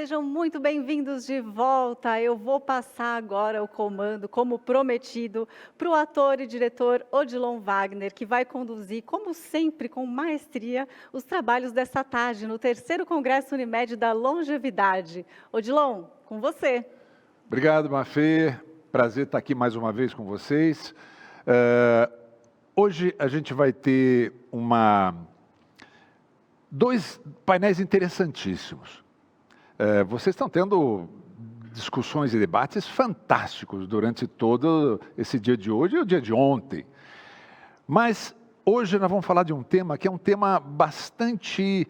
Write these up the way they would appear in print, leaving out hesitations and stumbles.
Sejam muito bem-vindos de volta. Eu vou passar agora o comando, como prometido, para o ator e diretor Odilon Wagner, que vai conduzir, como sempre, com maestria, os trabalhos dessa tarde no terceiro Congresso Unimed da Longevidade. Odilon, com você. Obrigado, Mafê. Prazer estar aqui mais uma vez com vocês. Hoje a gente vai ter dois painéis interessantíssimos. Vocês estão tendo discussões e debates fantásticos durante todo esse dia de hoje e o dia de ontem. Mas hoje nós vamos falar de um tema que é um tema bastante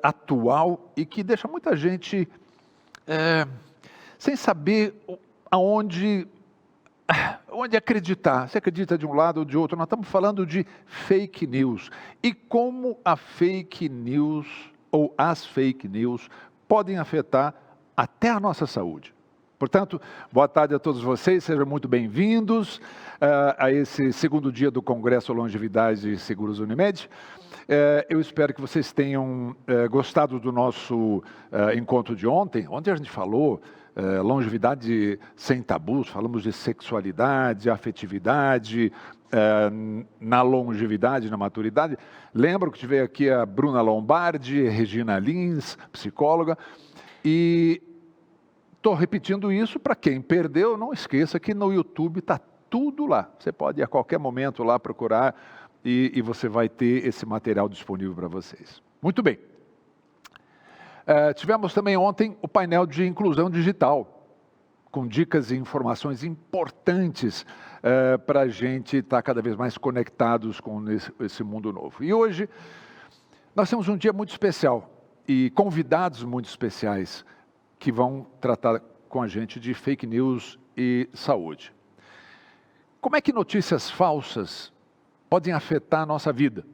atual e que deixa muita gente sem saber onde acreditar. Se acredita de um lado ou de outro. Nós estamos falando de fake news e como a fake news ou as fake news podem afetar até a nossa saúde. Portanto, boa tarde a todos vocês, sejam muito bem-vindos a esse segundo dia do Congresso Longevidade e Seguros Unimed. Eu espero que vocês tenham gostado do nosso encontro de ontem. Ontem a gente falou longevidade sem tabus, falamos de sexualidade, afetividade, na longevidade, na maturidade. Lembro que tive aqui a Bruna Lombardi, Regina Lins, psicóloga, e estou repetindo isso para quem perdeu, não esqueça que no YouTube está tudo lá. Você pode a qualquer momento lá procurar e você vai ter esse material disponível para vocês. Muito bem. Tivemos também ontem o painel de inclusão digital, com dicas e informações importantes para a gente estar cada vez mais conectados com esse mundo novo. E hoje nós temos um dia muito especial e convidados muito especiais que vão tratar com a gente de fake news e saúde. Como é que notícias falsas podem afetar a nossa vida,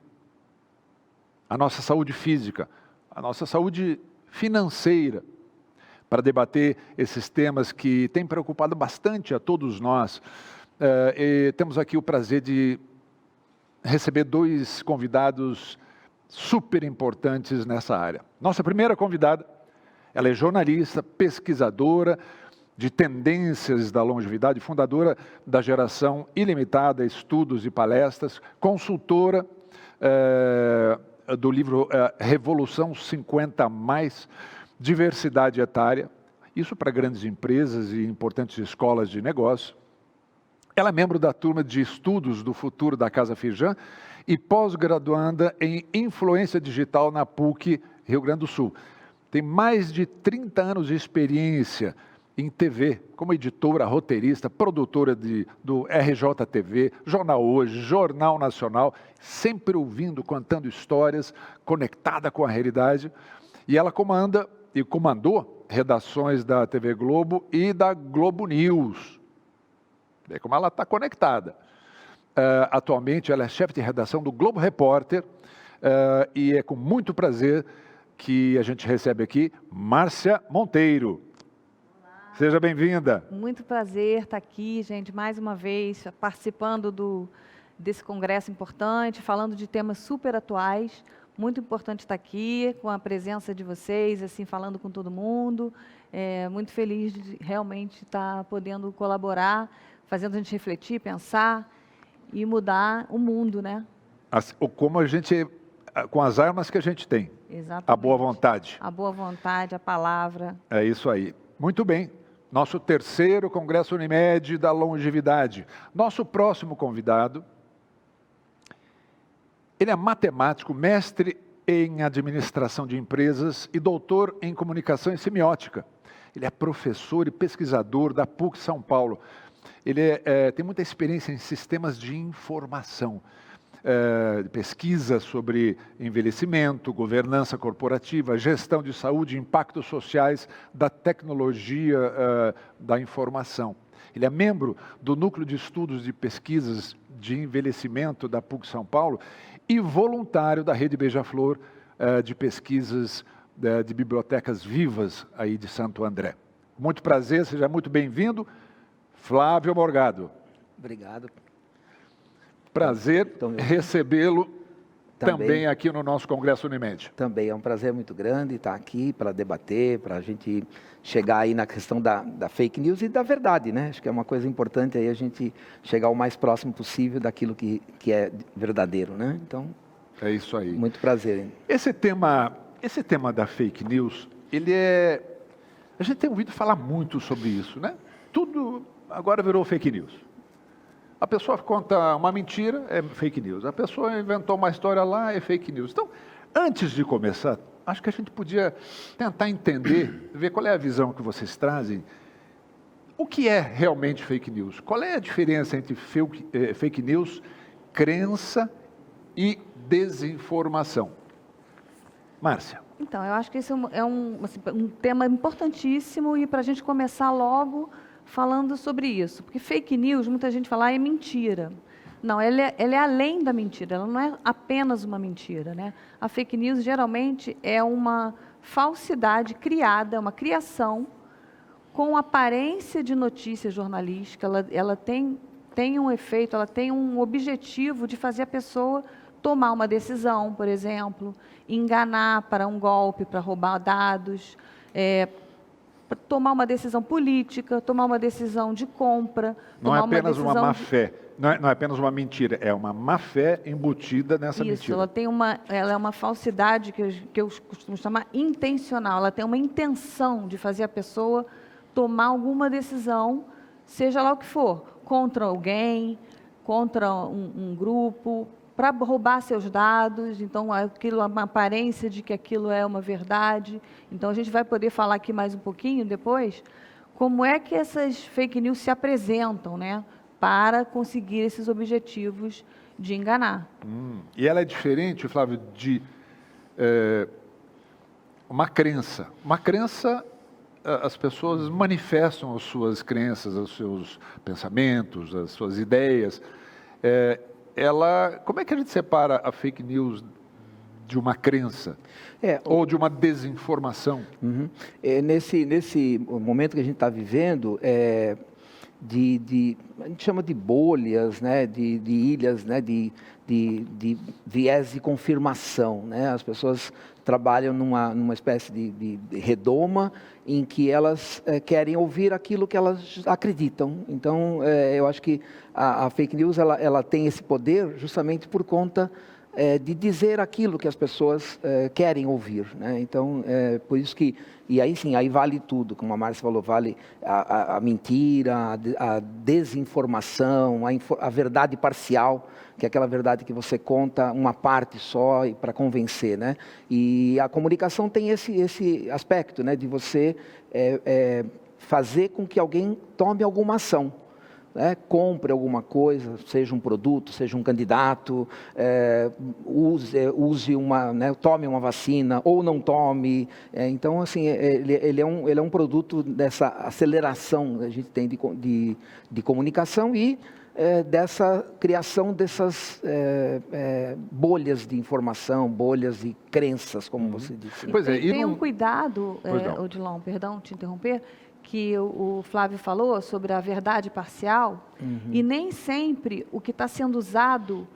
a nossa saúde física, a nossa saúde financeira? Para debater esses temas que têm preocupado bastante a todos nós, e temos aqui o prazer de receber dois convidados super importantes nessa área. Nossa primeira convidada, ela é jornalista, pesquisadora de tendências da longevidade, fundadora da Geração Ilimitada, estudos e palestras, consultora do livro Revolução 50+, diversidade etária, isso para grandes empresas e importantes escolas de negócio. Ela é membro da turma de estudos do futuro da Casa Firjan e pós-graduanda em influência digital na PUC Rio Grande do Sul. Tem mais de 30 anos de experiência em TV, como editora, roteirista, produtora do RJTV, Jornal Hoje, Jornal Nacional, sempre ouvindo, contando histórias, conectada com a realidade. E ela comanda e comandou redações da TV Globo e da Globo News. Vê como ela está conectada. Atualmente ela é chefe de redação do Globo Repórter e é com muito prazer que a gente recebe aqui Márcia Monteiro. Seja bem-vinda. Muito prazer estar aqui, gente, mais uma vez, participando desse congresso importante, falando de temas super atuais. Muito importante estar aqui, com a presença de vocês, assim, falando com todo mundo. Muito feliz de realmente estar podendo colaborar, fazendo a gente refletir, pensar e mudar o mundo, né? Como a gente, com as armas que a gente tem. Exatamente. A boa vontade. A boa vontade, a palavra. É isso aí. Muito bem. Nosso terceiro Congresso Unimed da Longevidade. Nosso próximo convidado, ele é matemático, mestre em administração de empresas e doutor em comunicação e semiótica. Ele é professor e pesquisador da PUC São Paulo. Ele tem muita experiência em sistemas de informação, pesquisa sobre envelhecimento, governança corporativa, gestão de saúde, impactos sociais da tecnologia da informação. Ele é membro do Núcleo de Estudos de Pesquisas de Envelhecimento da PUC São Paulo e voluntário da Rede Beija-Flor de pesquisas de bibliotecas vivas aí de Santo André. Muito prazer, seja muito bem-vindo, Flávio Morgado. Obrigado. Prazer recebê-lo também aqui no nosso Congresso Unimed. Também é um prazer muito grande estar aqui para debater, para a gente chegar aí na questão da fake news e da verdade, né? Acho que é uma coisa importante aí a gente chegar o mais próximo possível daquilo que é verdadeiro, né? Então, é isso aí. Muito prazer. Hein? Esse tema da fake news, a gente tem ouvido falar muito sobre isso, né? Tudo agora virou fake news. A pessoa conta uma mentira, é fake news. A pessoa inventou uma história lá, é fake news. Então, antes de começar, acho que a gente podia tentar entender, ver qual é a visão que vocês trazem. O que é realmente fake news? Qual é a diferença entre fake news, crença e desinformação? Márcia. Então, eu acho que esse é um tema importantíssimo e para a gente começar logo falando sobre isso. Porque fake news, muita gente fala, é mentira. Não, ela é além da mentira, ela não é apenas uma mentira, né? A fake news geralmente é uma falsidade criada, uma criação com aparência de notícia jornalística, ela tem um efeito, ela tem um objetivo de fazer a pessoa tomar uma decisão, por exemplo, enganar para um golpe, para roubar dados, tomar uma decisão política, tomar uma decisão de compra. Não é apenas uma má fé, não é apenas uma mentira, é uma má fé embutida nessa mentira. Ela é uma falsidade que eu costumo chamar intencional, ela tem uma intenção de fazer a pessoa tomar alguma decisão, seja lá o que for, contra alguém, contra um grupo, para roubar seus dados, então aquilo é uma aparência de que aquilo é uma verdade. Então a gente vai poder falar aqui mais um pouquinho depois, como é que essas fake news se apresentam, né, para conseguir esses objetivos de enganar. E ela é diferente, Flávio, de uma crença. Uma crença, as pessoas manifestam as suas crenças, os seus pensamentos, as suas ideias. Como é que a gente separa a fake news de uma crença ou de uma desinformação? Nesse momento que a gente está vivendo, a gente chama de bolhas, né, de ilhas, né, de viés de confirmação, né? As pessoas trabalham numa espécie de redoma em que elas querem ouvir aquilo que elas acreditam. Então, eu acho que a fake news ela tem esse poder justamente por conta de dizer aquilo que as pessoas querem ouvir, né? Então, por isso que, e aí sim, aí vale tudo, como a Márcia falou, vale a mentira, a desinformação, a verdade parcial, que é aquela verdade que você conta uma parte só para convencer, né? E a comunicação tem esse aspecto, né, de você fazer com que alguém tome alguma ação. Compre alguma coisa, seja um produto, seja um candidato, tome uma vacina ou não tome. Então, assim, ele é um produto dessa aceleração que a gente tem de comunicação e dessa criação dessas bolhas de informação, bolhas de crenças, como você disse. Pois é, tem um cuidado, Odilon, perdão te interromper, que o Flávio falou sobre a verdade parcial, e nem sempre o que está sendo usado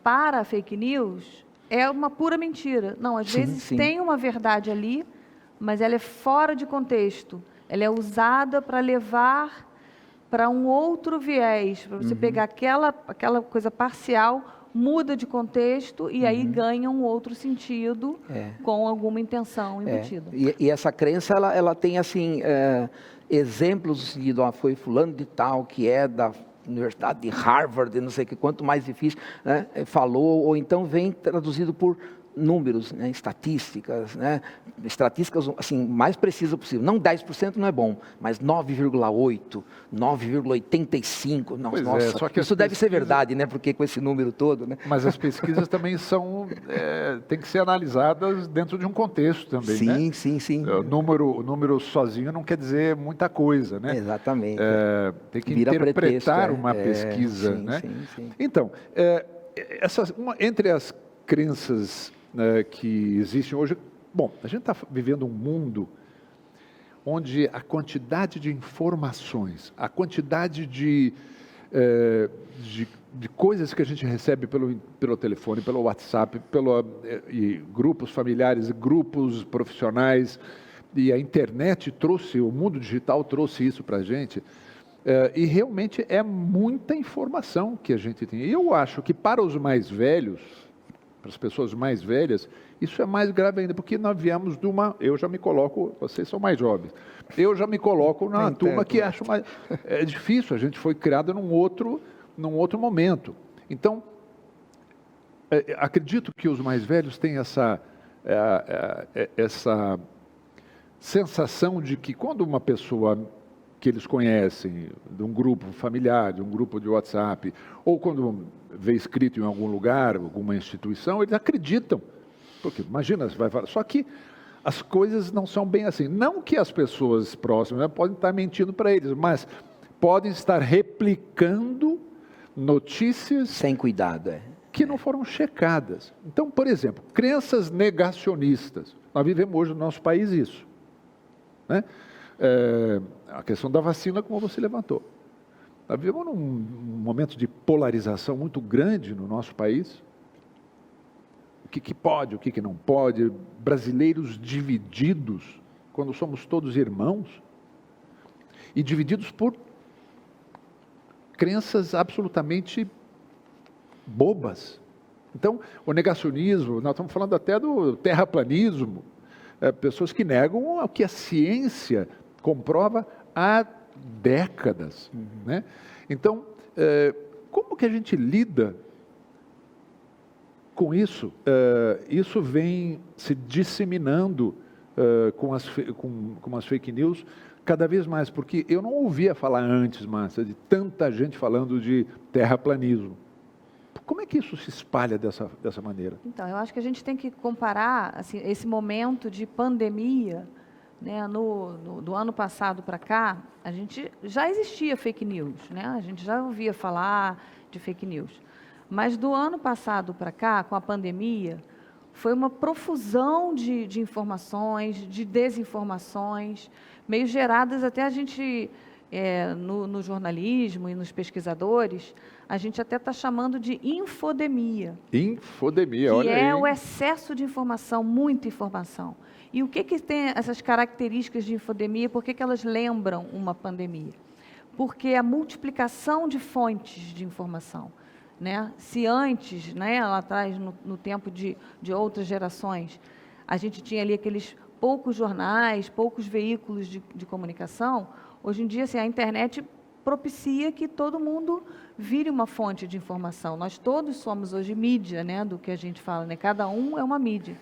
para a fake news é uma pura mentira. Não, às vezes tem uma verdade ali, mas ela é fora de contexto. Ela é usada para levar para um outro viés, para você pegar aquela coisa parcial, muda de contexto e aí ganha um outro sentido com alguma intenção embutida. E essa crença, ela tem assim, exemplos de foi fulano de tal, que é da Universidade de Harvard, não sei o que, quanto mais difícil, né, falou, ou então vem traduzido por números, né, estatísticas assim, mais precisas possível. Não 10% não é bom, mas 9,8, 9,85. Nossa, só que isso deve ser verdade, né? Porque com esse número todo, né? Mas as pesquisas também têm que ser analisadas dentro de um contexto também, né? Sim. O número sozinho não quer dizer muita coisa, né? Exatamente. Tem que interpretar uma pesquisa, né? Sim. Então, entre as crenças que existem hoje, bom, a gente está vivendo um mundo onde a quantidade de informações, a quantidade de de coisas que a gente recebe pelo telefone, pelo WhatsApp, e grupos familiares, grupos profissionais, e a internet trouxe, o mundo digital trouxe isso para a gente, e realmente é muita informação que a gente tem. E eu acho que para os mais velhos, para as pessoas mais velhas, isso é mais grave ainda, porque nós viemos de eu já me coloco, vocês são mais jovens, eu já me coloco na turma que acho mais, é difícil, a gente foi criado num outro momento. Então, acredito que os mais velhos têm essa sensação de que quando uma pessoa que eles conhecem, de um grupo familiar, de um grupo de WhatsApp, ou quando vê escrito em algum lugar, alguma instituição, eles acreditam. Porque, imagina, você vai falar. Só que as coisas não são bem assim. Não que as pessoas próximas podem estar mentindo para eles, mas podem estar replicando notícias sem cuidado, que não foram checadas. Então, por exemplo, crenças negacionistas. Nós vivemos hoje no nosso país isso, né? A questão da vacina, como você levantou. Nós vivemos num momento de polarização muito grande no nosso país. O que pode, o que não pode. Brasileiros divididos, quando somos todos irmãos, e divididos por crenças absolutamente bobas. Então, o negacionismo, nós estamos falando até do terraplanismo, pessoas que negam o que a ciência comprova há décadas, né? Então, como que a gente lida com isso? Isso vem se disseminando com as fake news cada vez mais, porque eu não ouvia falar antes, Márcia, de tanta gente falando de terraplanismo. Como é que isso se espalha dessa maneira? Então, eu acho que a gente tem que comparar assim, esse momento de pandemia, né, do ano passado para cá, a gente já existia fake news, né? A gente já ouvia falar de fake news. Mas do ano passado para cá, com a pandemia, foi uma profusão de informações, de desinformações, meio geradas até a gente, no jornalismo e nos pesquisadores, a gente até está chamando de infodemia. Infodemia, olha aí. Que é o excesso de informação, muita informação. E o que tem essas características de infodemia? Por que elas lembram uma pandemia? Porque a multiplicação de fontes de informação, né? Se antes, né, lá atrás, no tempo de outras gerações, a gente tinha ali aqueles poucos jornais, poucos veículos de comunicação, hoje em dia assim, a internet propicia que todo mundo vire uma fonte de informação. Nós todos somos hoje mídia, né, do que a gente fala, né? Cada um é uma mídia.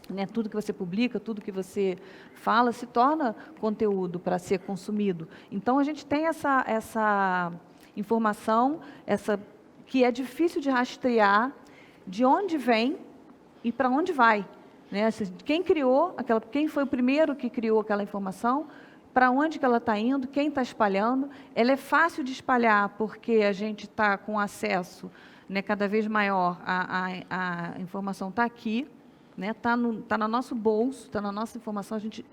Né? Tudo que você publica, tudo que você fala se torna conteúdo para ser consumido. Então, a gente tem essa informação, que é difícil de rastrear de onde vem e para onde vai. Né? Quem foi o primeiro que criou aquela informação, para onde que ela está indo, quem está espalhando. Ela é fácil de espalhar porque a gente está com acesso, né, cada vez maior, a informação está aqui, né, tá no nosso bolso, está na nossa informação, a gente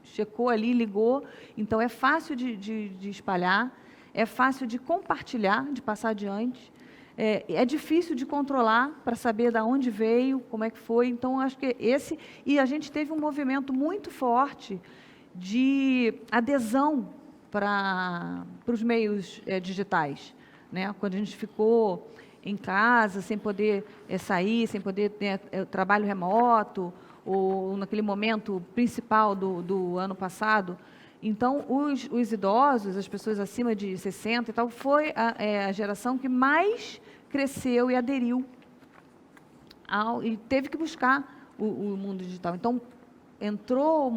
checou ali, ligou, então é fácil de espalhar, é fácil de compartilhar, de passar adiante, é difícil de controlar para saber de onde veio, como é que foi. Então, acho que e a gente teve um movimento muito forte de adesão para os meios digitais, né? Quando a gente ficou em casa, sem poder sair, sem poder ter trabalho remoto, ou naquele momento principal do ano passado. Então, os idosos, as pessoas acima de 60 e tal, foi a geração que mais cresceu e aderiu e teve que buscar o mundo digital. Então, entrou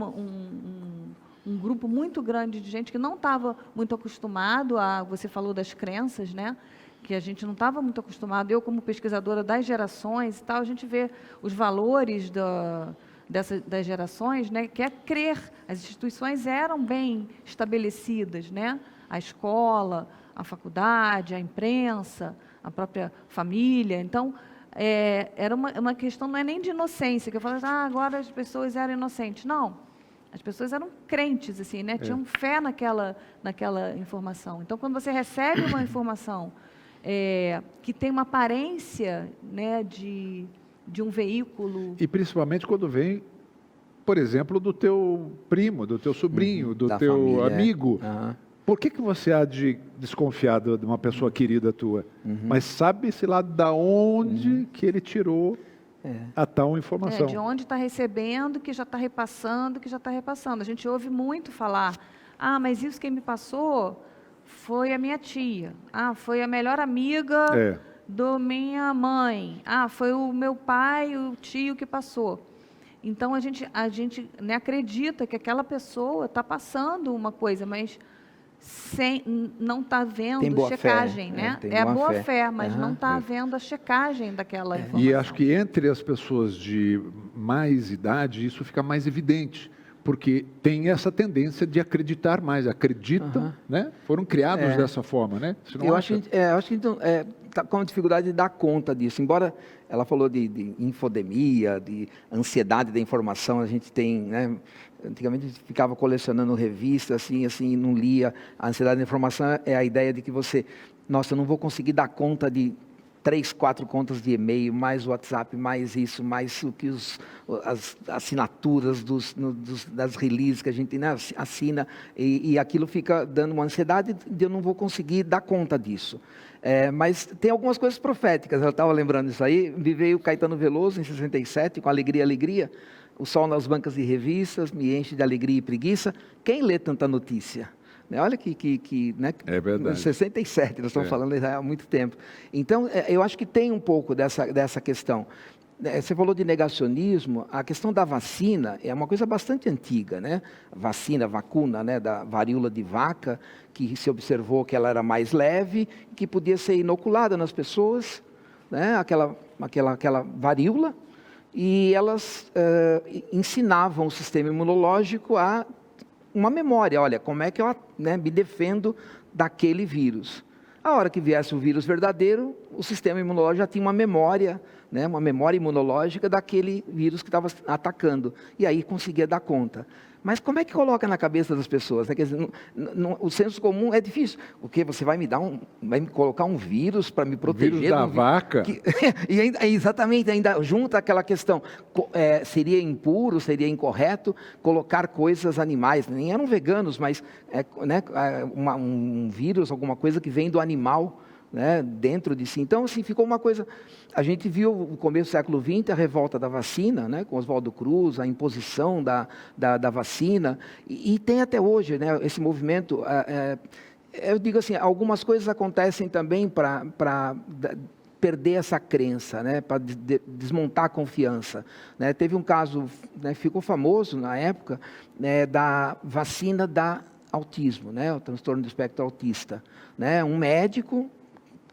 um grupo muito grande de gente que não estava muito acostumado você falou das crenças, né? Que a gente não estava muito acostumado. Eu, como pesquisadora das gerações e tal, a gente vê os valores das gerações, né? Que é crer. As instituições eram bem estabelecidas, né? A escola, a faculdade, a imprensa, a própria família. Então, era uma questão, não é nem de inocência, que eu falo, agora as pessoas eram inocentes. Não. As pessoas eram crentes, assim, né? Tinham fé naquela informação. Então, quando você recebe uma informação que tem uma aparência, né, de um veículo... E principalmente quando vem, por exemplo, do teu primo, do teu sobrinho, do Da teu família, amigo. Aham. Por que você há de desconfiar de uma pessoa querida tua? Mas sabe-se lá da onde que ele tirou a tal informação. de onde está recebendo, que já está repassando, que já está repassando. A gente ouve muito falar, mas isso quem me passou foi a minha tia. Foi a melhor amiga da minha mãe. Foi o meu pai, o tio que passou. Então, a gente né, acredita que aquela pessoa está passando uma coisa, mas não está havendo checagem, né? Tem a boa boa fé, mas não está É. havendo a checagem daquela informação. E acho que entre as pessoas de mais idade, isso fica mais evidente, porque tem essa tendência de acreditar mais, acreditam, né? Foram criados dessa forma, né? Você não Eu acha? acho que então, tá com dificuldade de dar conta disso. Embora ela falou de infodemia, de ansiedade da informação, a gente tem, né? Antigamente a gente ficava colecionando revistas, assim, não lia. A ansiedade da informação é a ideia de que eu não vou conseguir dar conta de 3, 4 contas de e-mail, mais WhatsApp, mais isso, mais o que as assinaturas das releases que a gente, né, assina, e aquilo fica dando uma ansiedade de eu não vou conseguir dar conta disso. Mas tem algumas coisas proféticas, eu estava lembrando isso aí, veio Caetano Veloso em 67, com Alegria, Alegria, o sol nas bancas de revistas me enche de alegria e preguiça, quem lê tanta notícia? Olha né? É verdade. 67, nós estamos falando há muito tempo. Então, eu acho que tem um pouco dessa questão. Você falou de negacionismo, a questão da vacina é uma coisa bastante antiga, né? Vacuna, né, da varíola de vaca, que se observou que ela era mais leve, que podia ser inoculada nas pessoas, né? Aquela varíola, e elas ensinavam o sistema imunológico a uma memória. Olha, como é que eu, né, me defendo daquele vírus? A hora que viesse o vírus verdadeiro, o sistema imunológico já tinha uma memória, né, uma memória imunológica daquele vírus que estava atacando. E aí conseguia dar conta. Mas como é que coloca na cabeça das pessoas? Né? Quer dizer, o senso comum é difícil. O quê? Você vai me colocar um vírus para me proteger? Vírus da vaca? E exatamente, ainda junta aquela questão. Seria impuro, seria incorreto colocar coisas animais. Nem eram veganos, mas né, um vírus, alguma coisa que vem do animal, né, dentro de si. Então, assim, ficou uma coisa... A gente viu no começo do século XX a revolta da vacina, né, com Oswaldo Cruz, a imposição da vacina, e tem até hoje, né, esse movimento. Eu digo assim, algumas coisas acontecem também para perder essa crença, né, para desmontar a confiança. Né. Teve um caso, né, ficou famoso na época, né, da vacina da autismo, né, o transtorno do espectro autista. Né, um médico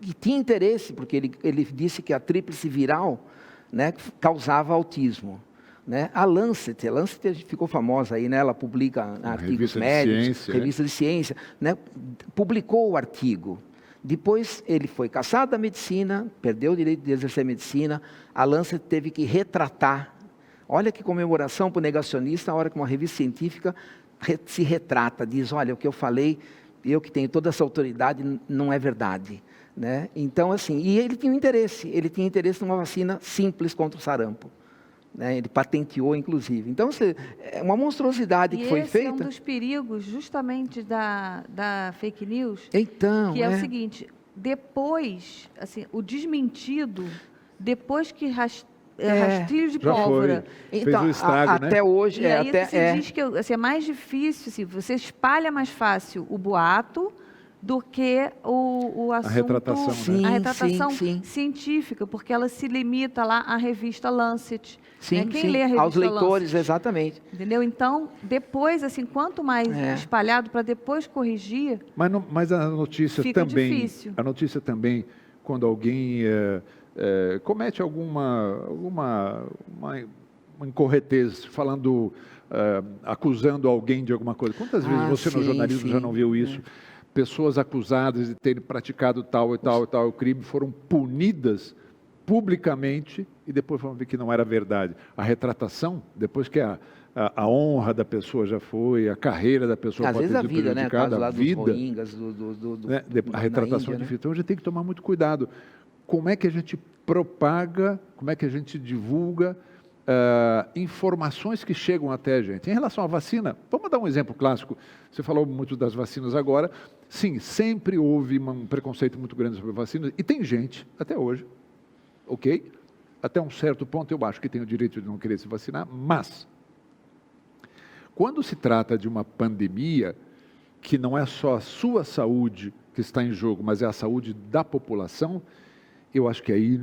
que tinha interesse, porque ele disse que a tríplice viral, né, causava autismo. Né? A Lancet ficou famosa aí, né? Ela publica artigos médicos, revista de ciência, né? Publicou o artigo. Depois ele foi cassado da medicina, perdeu o direito de exercer medicina, a Lancet teve que retratar. Olha que comemoração para o negacionista, a hora que uma revista científica se retrata, diz, olha, o que eu falei, eu que tenho toda essa autoridade, não é verdade. Né? Então, assim, e ele tinha interesse numa vacina simples contra o sarampo. Né? Ele patenteou, inclusive. Então, é uma monstruosidade que foi feita. E esse é um dos perigos, justamente, da fake news, então, que é o seguinte, depois, assim, o desmentido, depois que rastrilho de pólvora. Então, fez o estrago, até hoje... E aí se diz que assim, é mais difícil, assim, você espalha mais fácil o boato do que o assunto, a retratação, sim, a retratação sim. científica, porque ela se limita lá à revista Lancet. Sim, né? Quem lê a revista aos leitores, Lancet, exatamente. entendeu? Então, depois, assim, quanto mais espalhado para depois corrigir, mas a notícia fica também, difícil. A notícia também, quando alguém comete uma incorretez, acusando alguém de alguma coisa. Quantas vezes você no jornalismo já não viu isso? Pessoas acusadas de terem praticado tal e tal crime foram punidas publicamente e depois vamos ver que não era verdade. A retratação, depois que a honra da pessoa já foi, a carreira da pessoa Às pode vezes ter a sido vida, né? O caso prejudicada, lá a dos vida, rohingyas, né? A na retratação Índia, de né? vida. Então, a gente tem que tomar muito cuidado. Como é que a gente propaga, como é que a gente divulga informações que chegam até a gente? Em relação à vacina, vamos dar um exemplo clássico. Você falou muito das vacinas agora. Sim, sempre houve um preconceito muito grande sobre vacinas, e tem gente, até hoje, ok? Até um certo ponto eu acho que tem o direito de não querer se vacinar, mas quando se trata de uma pandemia, que não é só a sua saúde que está em jogo, mas é a saúde da população, eu acho que aí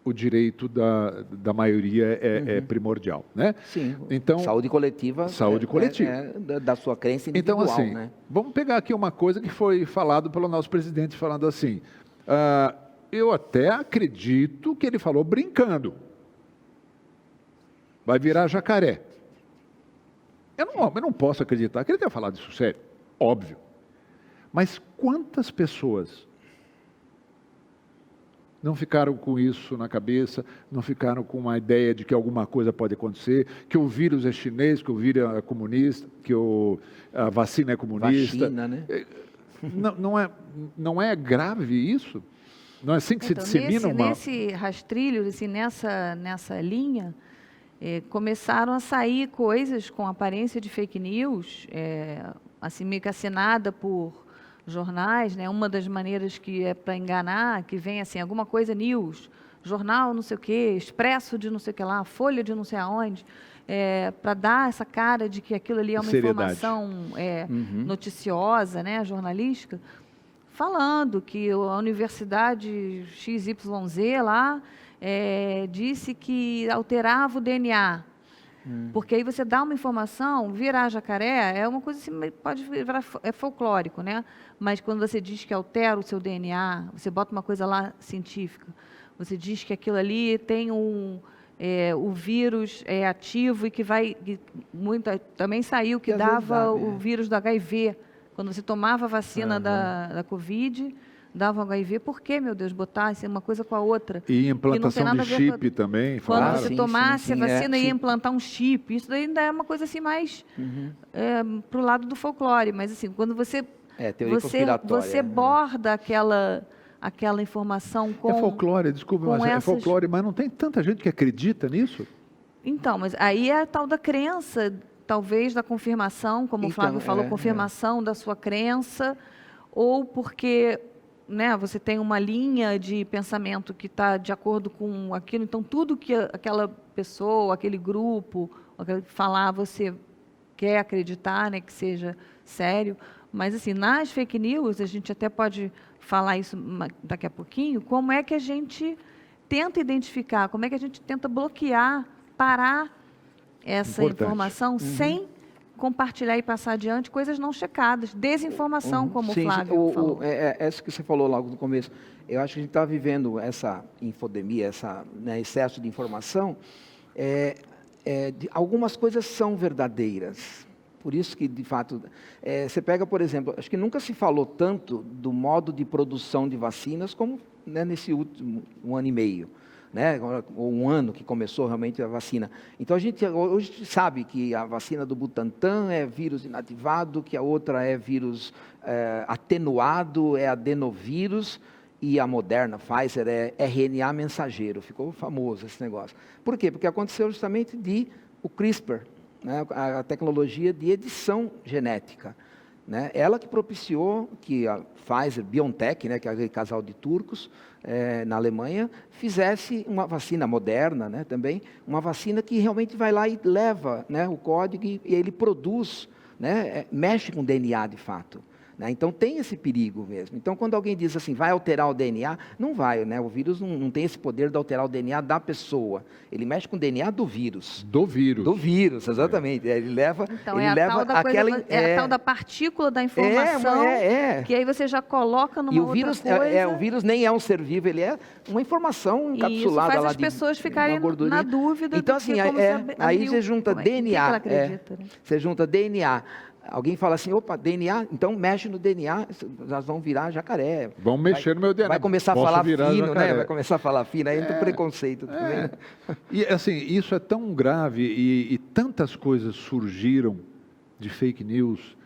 o direito da maioria é primordial, né? Sim, então, saúde coletiva, saúde coletiva. Da sua crença Então, individual, assim, né? vamos pegar aqui uma coisa que foi falado pelo nosso presidente, falando assim, eu até acredito que ele falou brincando, vai virar jacaré. Eu não posso acreditar que ele tenha falado isso sério, óbvio. Mas quantas pessoas não ficaram com isso na cabeça, não ficaram com uma ideia de que alguma coisa pode acontecer, que o vírus é chinês, que o vírus é comunista, que a vacina é comunista. Vacina, né? Não é grave isso? Não é assim que se dissemina nesse rastrilho, assim, nessa linha, começaram a sair coisas com aparência de fake news, assim, meio que assinada por jornais, né? Uma das maneiras que é para enganar, que vem assim, alguma coisa news, jornal não sei o quê, expresso de não sei o que lá, folha de não sei aonde, para dar essa cara de que aquilo ali é uma seriedade. informação noticiosa, né, jornalística, falando que a Universidade XYZ lá disse que alterava o DNA. Porque aí você dá uma informação, virar jacaré é uma coisa assim, pode virar, é folclórico, né? Mas quando você diz que altera o seu DNA, você bota uma coisa lá científica, você diz que aquilo ali tem o vírus ativo e que vai, também saiu que dava o vírus do HIV. Quando você tomava a vacina da Covid, dava HIV, por que, meu Deus, botar assim, uma coisa com a outra? E implantação de chip também. Quando você tomasse a vacina e ia implantar um chip, isso daí ainda é uma coisa assim mais para o lado do folclore, mas assim, quando você borda aquela informação com... É folclore, desculpa, mas é folclore, mas não tem tanta gente que acredita nisso? Então, mas aí é a tal da crença, talvez da confirmação, como o Flávio falou, confirmação da sua crença, ou porque... né, você tem uma linha de pensamento que está de acordo com aquilo, então tudo que aquela pessoa, aquele grupo, falar, você quer acreditar, né, que seja sério. Mas, assim, nas fake news, a gente até pode falar isso daqui a pouquinho, como é que a gente tenta identificar, como é que a gente tenta bloquear, parar essa informação sem compartilhar e passar adiante coisas não checadas, desinformação, como o Flávio falou. Isso que você falou logo no começo. Eu acho que a gente está vivendo essa infodemia, excesso de informação. Algumas coisas são verdadeiras. Por isso que, de fato, você pega, por exemplo, acho que nunca se falou tanto do modo de produção de vacinas como nesse último 1 ano e meio. Né, ou 1 ano que começou realmente a vacina. Então, a gente hoje sabe que a vacina do Butantan é vírus inativado, que a outra é vírus atenuado, é adenovírus, e a Moderna, Pfizer, é RNA mensageiro. Ficou famoso esse negócio. Por quê? Porque aconteceu justamente o CRISPR, né, a tecnologia de edição genética. Né? Ela que propiciou que a Pfizer, BioNTech, né, que é aquele casal de turcos, na Alemanha, fizesse uma vacina moderna, né, também, uma vacina que realmente vai lá e leva, né, o código e ele produz, né, mexe com o DNA de fato. Né? Então tem esse perigo mesmo. Então quando alguém diz assim, vai alterar o DNA, não vai, né? O vírus não tem esse poder de alterar o DNA da pessoa. Ele mexe com o DNA do vírus. Do vírus. Do vírus, exatamente. Ele leva, então, ele leva aquela... a tal da partícula da informação, que aí você já coloca numa outra coisa. O vírus nem é um ser vivo, ele é uma informação encapsulada. E isso faz lá as pessoas ficarem na dúvida então, do assim, que aí você junta DNA. Que ela acredita, né? Você junta DNA, Alguém fala assim, opa, DNA, então mexe no DNA, nós vamos virar jacaré. Vão mexer no meu DNA. Vai começar a Posso falar virar fino, jacaré. né? Vai começar a falar fino, aí entra o preconceito também. E assim, isso é tão grave e tantas coisas surgiram de fake news,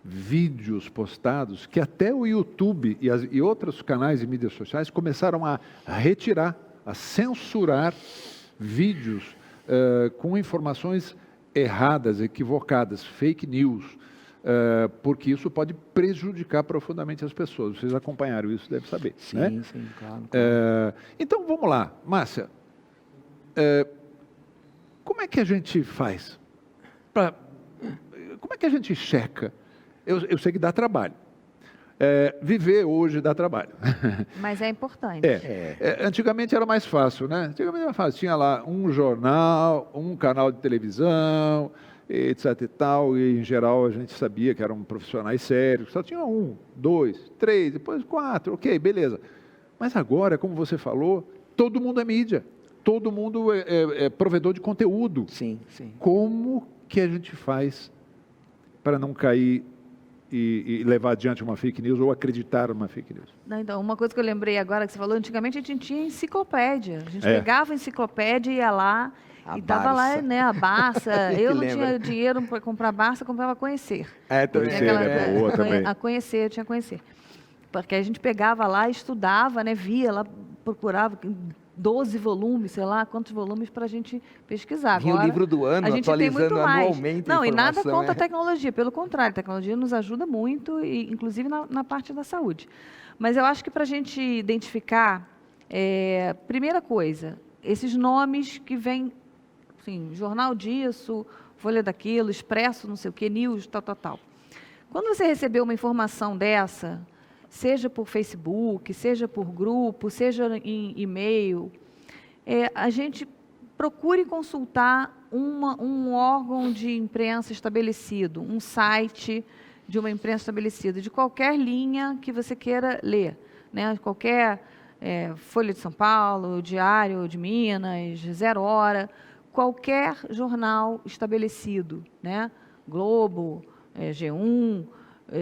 vídeos postados, que até o YouTube e outros canais de mídias sociais começaram a retirar, a censurar vídeos com informações erradas, equivocadas, fake news, porque isso pode prejudicar profundamente as pessoas. Vocês acompanharam isso, devem saber. Sim, né? sim, claro. Então, vamos lá. Márcia, como é que a gente faz? Como é que a gente checa? Eu sei que dá trabalho. Viver hoje dá trabalho. Mas é importante. Antigamente era mais fácil, né? Antigamente era mais fácil. Tinha lá um jornal, um canal de televisão, etc e tal, e em geral a gente sabia que eram profissionais sérios. Só tinha 1, 2, 3, depois 4, ok, beleza. Mas agora, como você falou, todo mundo é mídia. Todo mundo é provedor de conteúdo. Sim, sim. Como que a gente faz para não cair e levar adiante uma fake news ou acreditar numa fake news? Não, então, uma coisa que eu lembrei agora que você falou, antigamente a gente tinha enciclopédia. A gente pegava a enciclopédia e ia lá A e tava lá, Barça. né, a Barça. A gente Eu não lembra. tinha dinheiro para comprar Barça, eu comprava Conhecer. Também. Conhecer, é boa também. A Conhecer, eu tinha Conhecer. Porque a gente pegava lá, estudava, né, via lá, procurava 12 volumes, sei lá, quantos volumes para a gente pesquisar. Vinha o Agora, livro do ano, a gente tem muito atualizando mais. anualmente a Não, e nada informação, contra a tecnologia, pelo contrário, a tecnologia nos ajuda muito, e, inclusive na parte da saúde. Mas eu acho que para a gente identificar, primeira coisa, esses nomes que vêm, assim, jornal disso, Folha daquilo, Expresso, não sei o que, News, tal, tal, tal. Quando você recebeu uma informação dessa, seja por Facebook, seja por grupo, seja em e-mail, a gente procure consultar um órgão de imprensa estabelecido, um site de uma imprensa estabelecida, de qualquer linha que você queira ler, né? Qualquer Folha de São Paulo, Diário de Minas, 0 Hora, qualquer jornal estabelecido, né? Globo, G1,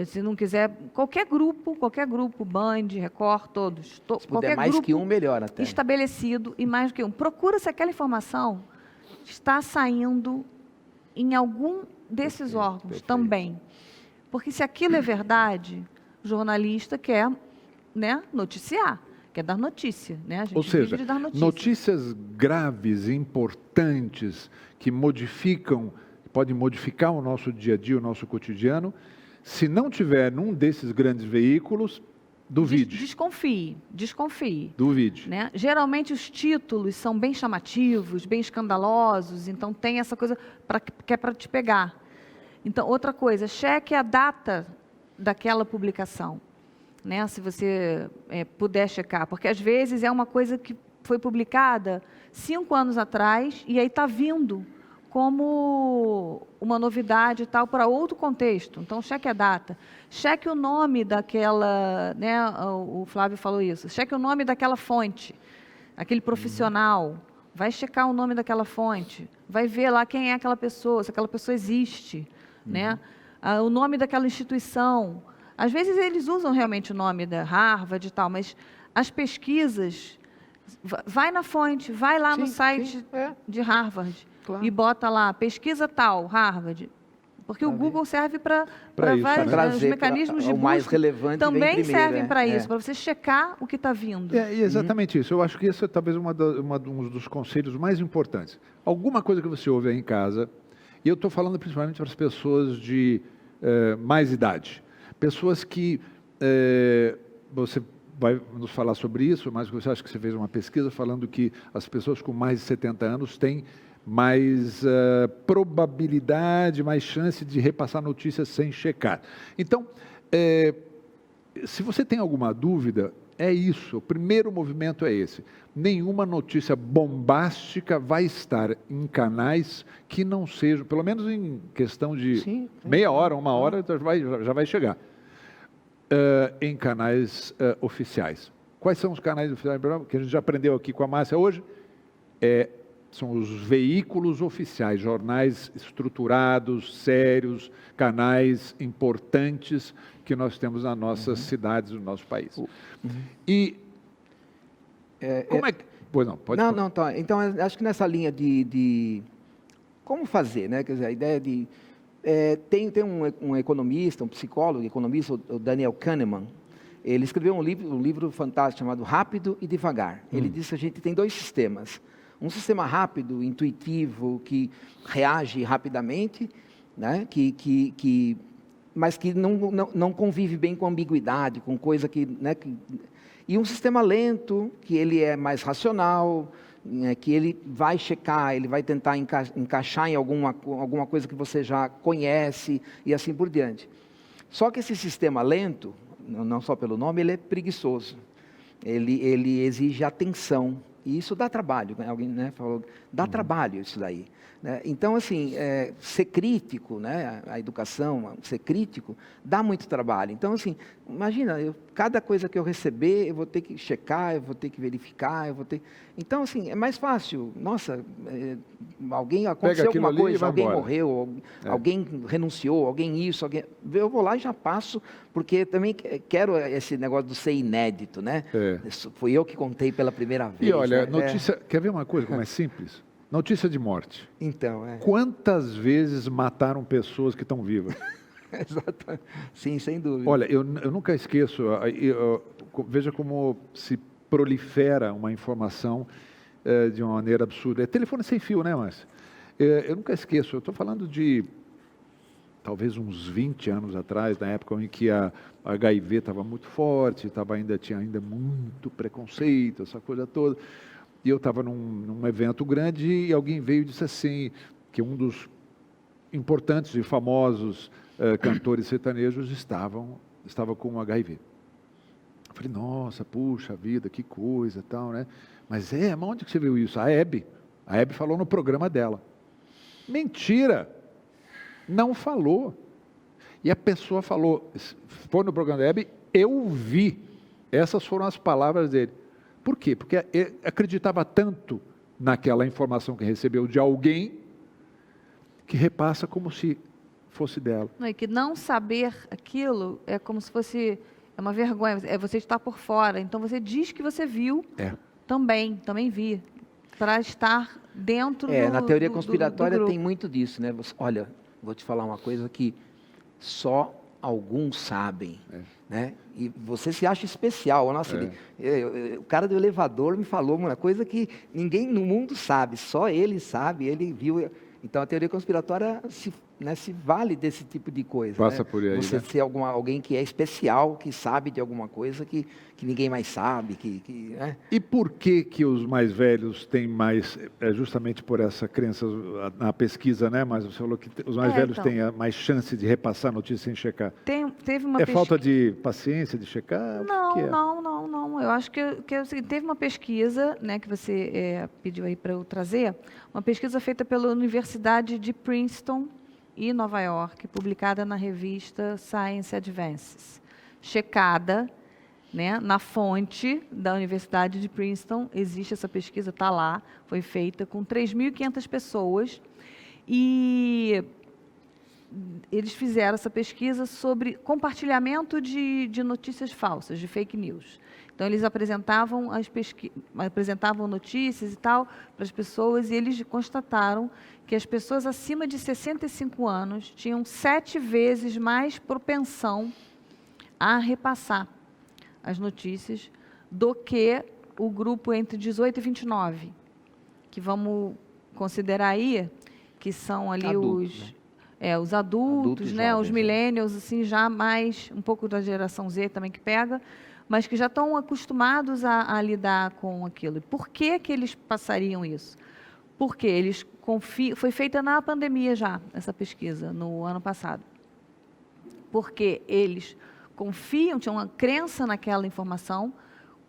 se não quiser, qualquer grupo, Band, Record, todos. Se qualquer puder mais grupo que um, melhor até. estabelecido e mais do que um. Procura se aquela informação está saindo em algum desses órgãos perfeito. também. Porque se aquilo é verdade, o jornalista quer, né, noticiar, quer dar notícia. Né? A gente Ou seja, vive de dar notícia. notícias graves, importantes, que podem modificar o nosso dia a dia, o nosso cotidiano, se não tiver num desses grandes veículos, duvide. Desconfie. Duvide. Né? Geralmente os títulos são bem chamativos, bem escandalosos, então tem essa coisa que é para te pegar. Então, outra coisa, cheque a data daquela publicação, né? Se você puder checar, porque às vezes é uma coisa que foi publicada 5 anos atrás e aí está vindo como uma novidade e tal para outro contexto. Então, cheque a data. Cheque o nome daquela, né, o Flávio falou isso, cheque o nome daquela fonte, aquele profissional, vai checar o nome daquela fonte, vai ver lá quem é aquela pessoa, se aquela pessoa existe, né? O nome daquela instituição. Às vezes eles usam realmente o nome da Harvard e tal, mas as pesquisas, vai na fonte, vai lá no site de Harvard. Claro. E bota lá, pesquisa tal, Harvard. Porque o Google serve para isso, vários né? os mecanismos de o mais busca relevante também vem primeiro, servem para isso, para você checar o que está vindo. E exatamente isso. Eu acho que esse é talvez um dos conselhos mais importantes. Alguma coisa que você ouve aí em casa, e eu estou falando principalmente para as pessoas de mais idade. Pessoas que, você vai nos falar sobre isso, mas você acha que você fez uma pesquisa falando que as pessoas com mais de 70 anos têm mais probabilidade, mais chance de repassar notícias sem checar. Então, se você tem alguma dúvida, é isso, o primeiro movimento é esse. Nenhuma notícia bombástica vai estar em canais que não sejam, pelo menos em questão de meia hora, 1 hora, já vai chegar, em canais oficiais. Quais são os canais oficiais que a gente já aprendeu aqui com a Márcia hoje? são os veículos oficiais, jornais estruturados, sérios, canais importantes que nós temos nas nossas cidades do nosso país. E como é que... Pois não, pode... Não, tá. Então, acho que nessa linha de como fazer, né? Quer dizer, a ideia de... tem um economista, um psicólogo, economista, o Daniel Kahneman. Ele escreveu um livro fantástico chamado Rápido e Devagar. Ele disse que a gente tem 2 sistemas. Um sistema rápido, intuitivo, que reage rapidamente, né? Mas que não convive bem com ambiguidade, com coisa que... Né? E um sistema lento, que ele é mais racional, que ele vai checar, ele vai tentar encaixar em alguma coisa que você já conhece e assim por diante. Só que esse sistema lento, não só pelo nome, ele é preguiçoso. Ele exige atenção. E isso dá trabalho. Alguém, né, falou, dá trabalho isso daí. Né? Então, assim, ser crítico, né, a educação, ser crítico, dá muito trabalho. Então, assim, imagina, cada coisa que eu receber, eu vou ter que checar, eu vou ter que verificar, Então, assim, é mais fácil. Nossa, alguém aconteceu alguma coisa, alguém morreu, alguém renunciou, alguém isso, eu vou lá e já passo, porque também quero esse negócio do ser inédito, né? Fui eu que contei pela primeira vez. E olha, né? notícia... Quer ver uma coisa como é simples? Notícia de morte. Então, Quantas vezes mataram pessoas que estão vivas? Exatamente. Sim, sem dúvida. Olha, eu nunca esqueço, veja como se prolifera uma informação de uma maneira absurda. É telefone sem fio, né, Márcio? Eu nunca esqueço, eu estou falando de talvez uns 20 anos atrás, na época em que a HIV estava muito forte, tinha ainda muito preconceito, essa coisa toda. E eu estava num evento grande e alguém veio e disse assim, que um dos importantes e famosos cantores sertanejos estava com HIV. Eu falei, nossa, puxa vida, que coisa, tal, né? Mas onde que você viu isso? A Hebe falou no programa dela. Mentira! Não falou. E a pessoa falou, foi no programa da Hebe, eu vi. Essas foram as palavras dele. Por quê? Porque ele acreditava tanto naquela informação que recebeu de alguém que repassa como se fosse dela. Não, e que não saber aquilo é como se fosse uma vergonha, você está por fora. Então você diz que você viu, também vi, para estar dentro na teoria conspiratória do tem muito disso, né? Olha, vou te falar uma coisa que só alguns sabem, né? E você se acha especial. Nossa, o cara do elevador me falou uma coisa que ninguém no mundo sabe, só ele sabe, ele viu. Então a teoria conspiratória se vale desse tipo de coisa. Passa, né? por aí. Você né? ser alguém que é especial, que sabe de alguma coisa que ninguém mais sabe. Né? E por que os mais velhos têm mais, justamente por essa crença na pesquisa, né? Mas você falou que os mais velhos têm mais chance de repassar a notícia sem checar. Teve uma falta de paciência de checar? Não. Eu acho que teve uma pesquisa, né, que você pediu aí para eu trazer, uma pesquisa feita pela Universidade de Princeton e Nova York, publicada na revista Science Advances, checada, né, na fonte da Universidade de Princeton. Existe essa pesquisa, está lá, foi feita com 3.500 pessoas, e eles fizeram essa pesquisa sobre compartilhamento de notícias falsas, de fake news. Então, eles apresentavam notícias e tal para as pessoas, e eles constataram que as pessoas acima de 65 anos tinham 7 vezes mais propensão a repassar as notícias do que o grupo entre 18 e 29, que vamos considerar aí, que são ali os adultos, né, jovens, os millennials, assim, já mais, um pouco da geração Z também que pega, mas que já estão acostumados a lidar com aquilo. Por que eles passariam isso? Porque eles confiam... Foi feita na pandemia já, essa pesquisa, no ano passado. Porque eles confiam, tinham uma crença naquela informação,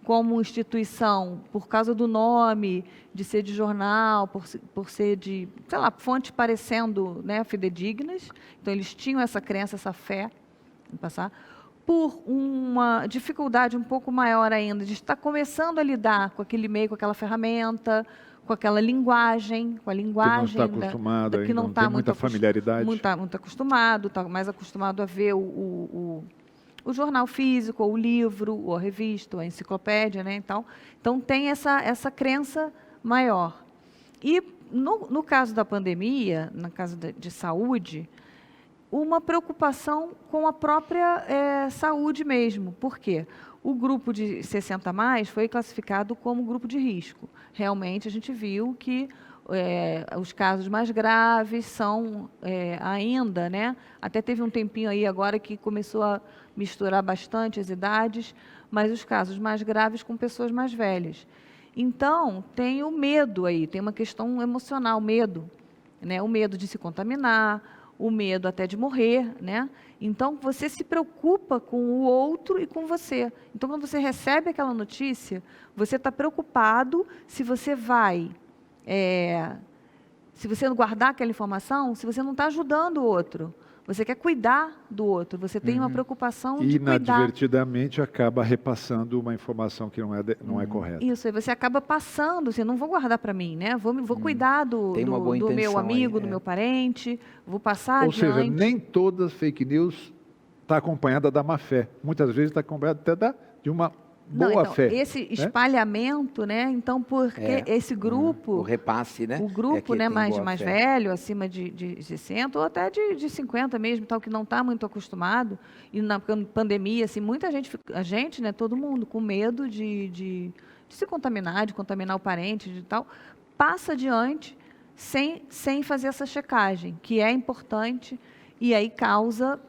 como instituição, por causa do nome, de ser de jornal, por ser de, sei lá, fontes parecendo, né, fidedignas. Então, eles tinham essa crença, essa fé em passar. por uma dificuldade um pouco maior ainda de estar começando a lidar com aquele meio, com aquela ferramenta, com aquela linguagem, com a Que não linguagem está acostumado que ainda, não tá tem muita familiaridade. muito acostumado, está mais acostumado a ver o jornal físico, ou o livro, ou a revista, ou a enciclopédia, né? Então tem essa crença maior. E no caso da pandemia, no caso de saúde, uma preocupação com a própria saúde mesmo. Por quê? O grupo de 60 a mais foi classificado como grupo de risco. Realmente a gente viu que os casos mais graves são ainda, né? Até teve um tempinho aí agora que começou a misturar bastante as idades, mas os casos mais graves com pessoas mais velhas. Então, tem o medo aí, tem uma questão emocional, medo, né? O medo de se contaminar, o medo até de morrer, né? Então, você se preocupa com o outro e com você. Então, quando você recebe aquela notícia, você está preocupado se você vai... se você não guardar aquela informação, se você não está ajudando o outro. Você quer cuidar do outro, você tem uma preocupação de cuidar. Inadvertidamente acaba repassando uma informação que não é correta. Isso, aí você acaba passando, assim, não vou guardar para mim, né? Vou cuidar do meu amigo, do meu parente, vou passar Ou adiante. seja, nem todas fake news está acompanhada da má fé. Muitas vezes está acompanhada até de uma boa fé. Esse espalhamento, né? Então, porque esse grupo... O repasse, né? O grupo, que né, tem mais fé. velho, acima de 60, ou até de 50 mesmo, tal, que não está muito acostumado. E na pandemia, assim, muita gente, né, todo mundo, com medo de se contaminar, de contaminar o parente, de tal, passa adiante sem fazer essa checagem, que é importante, e aí causa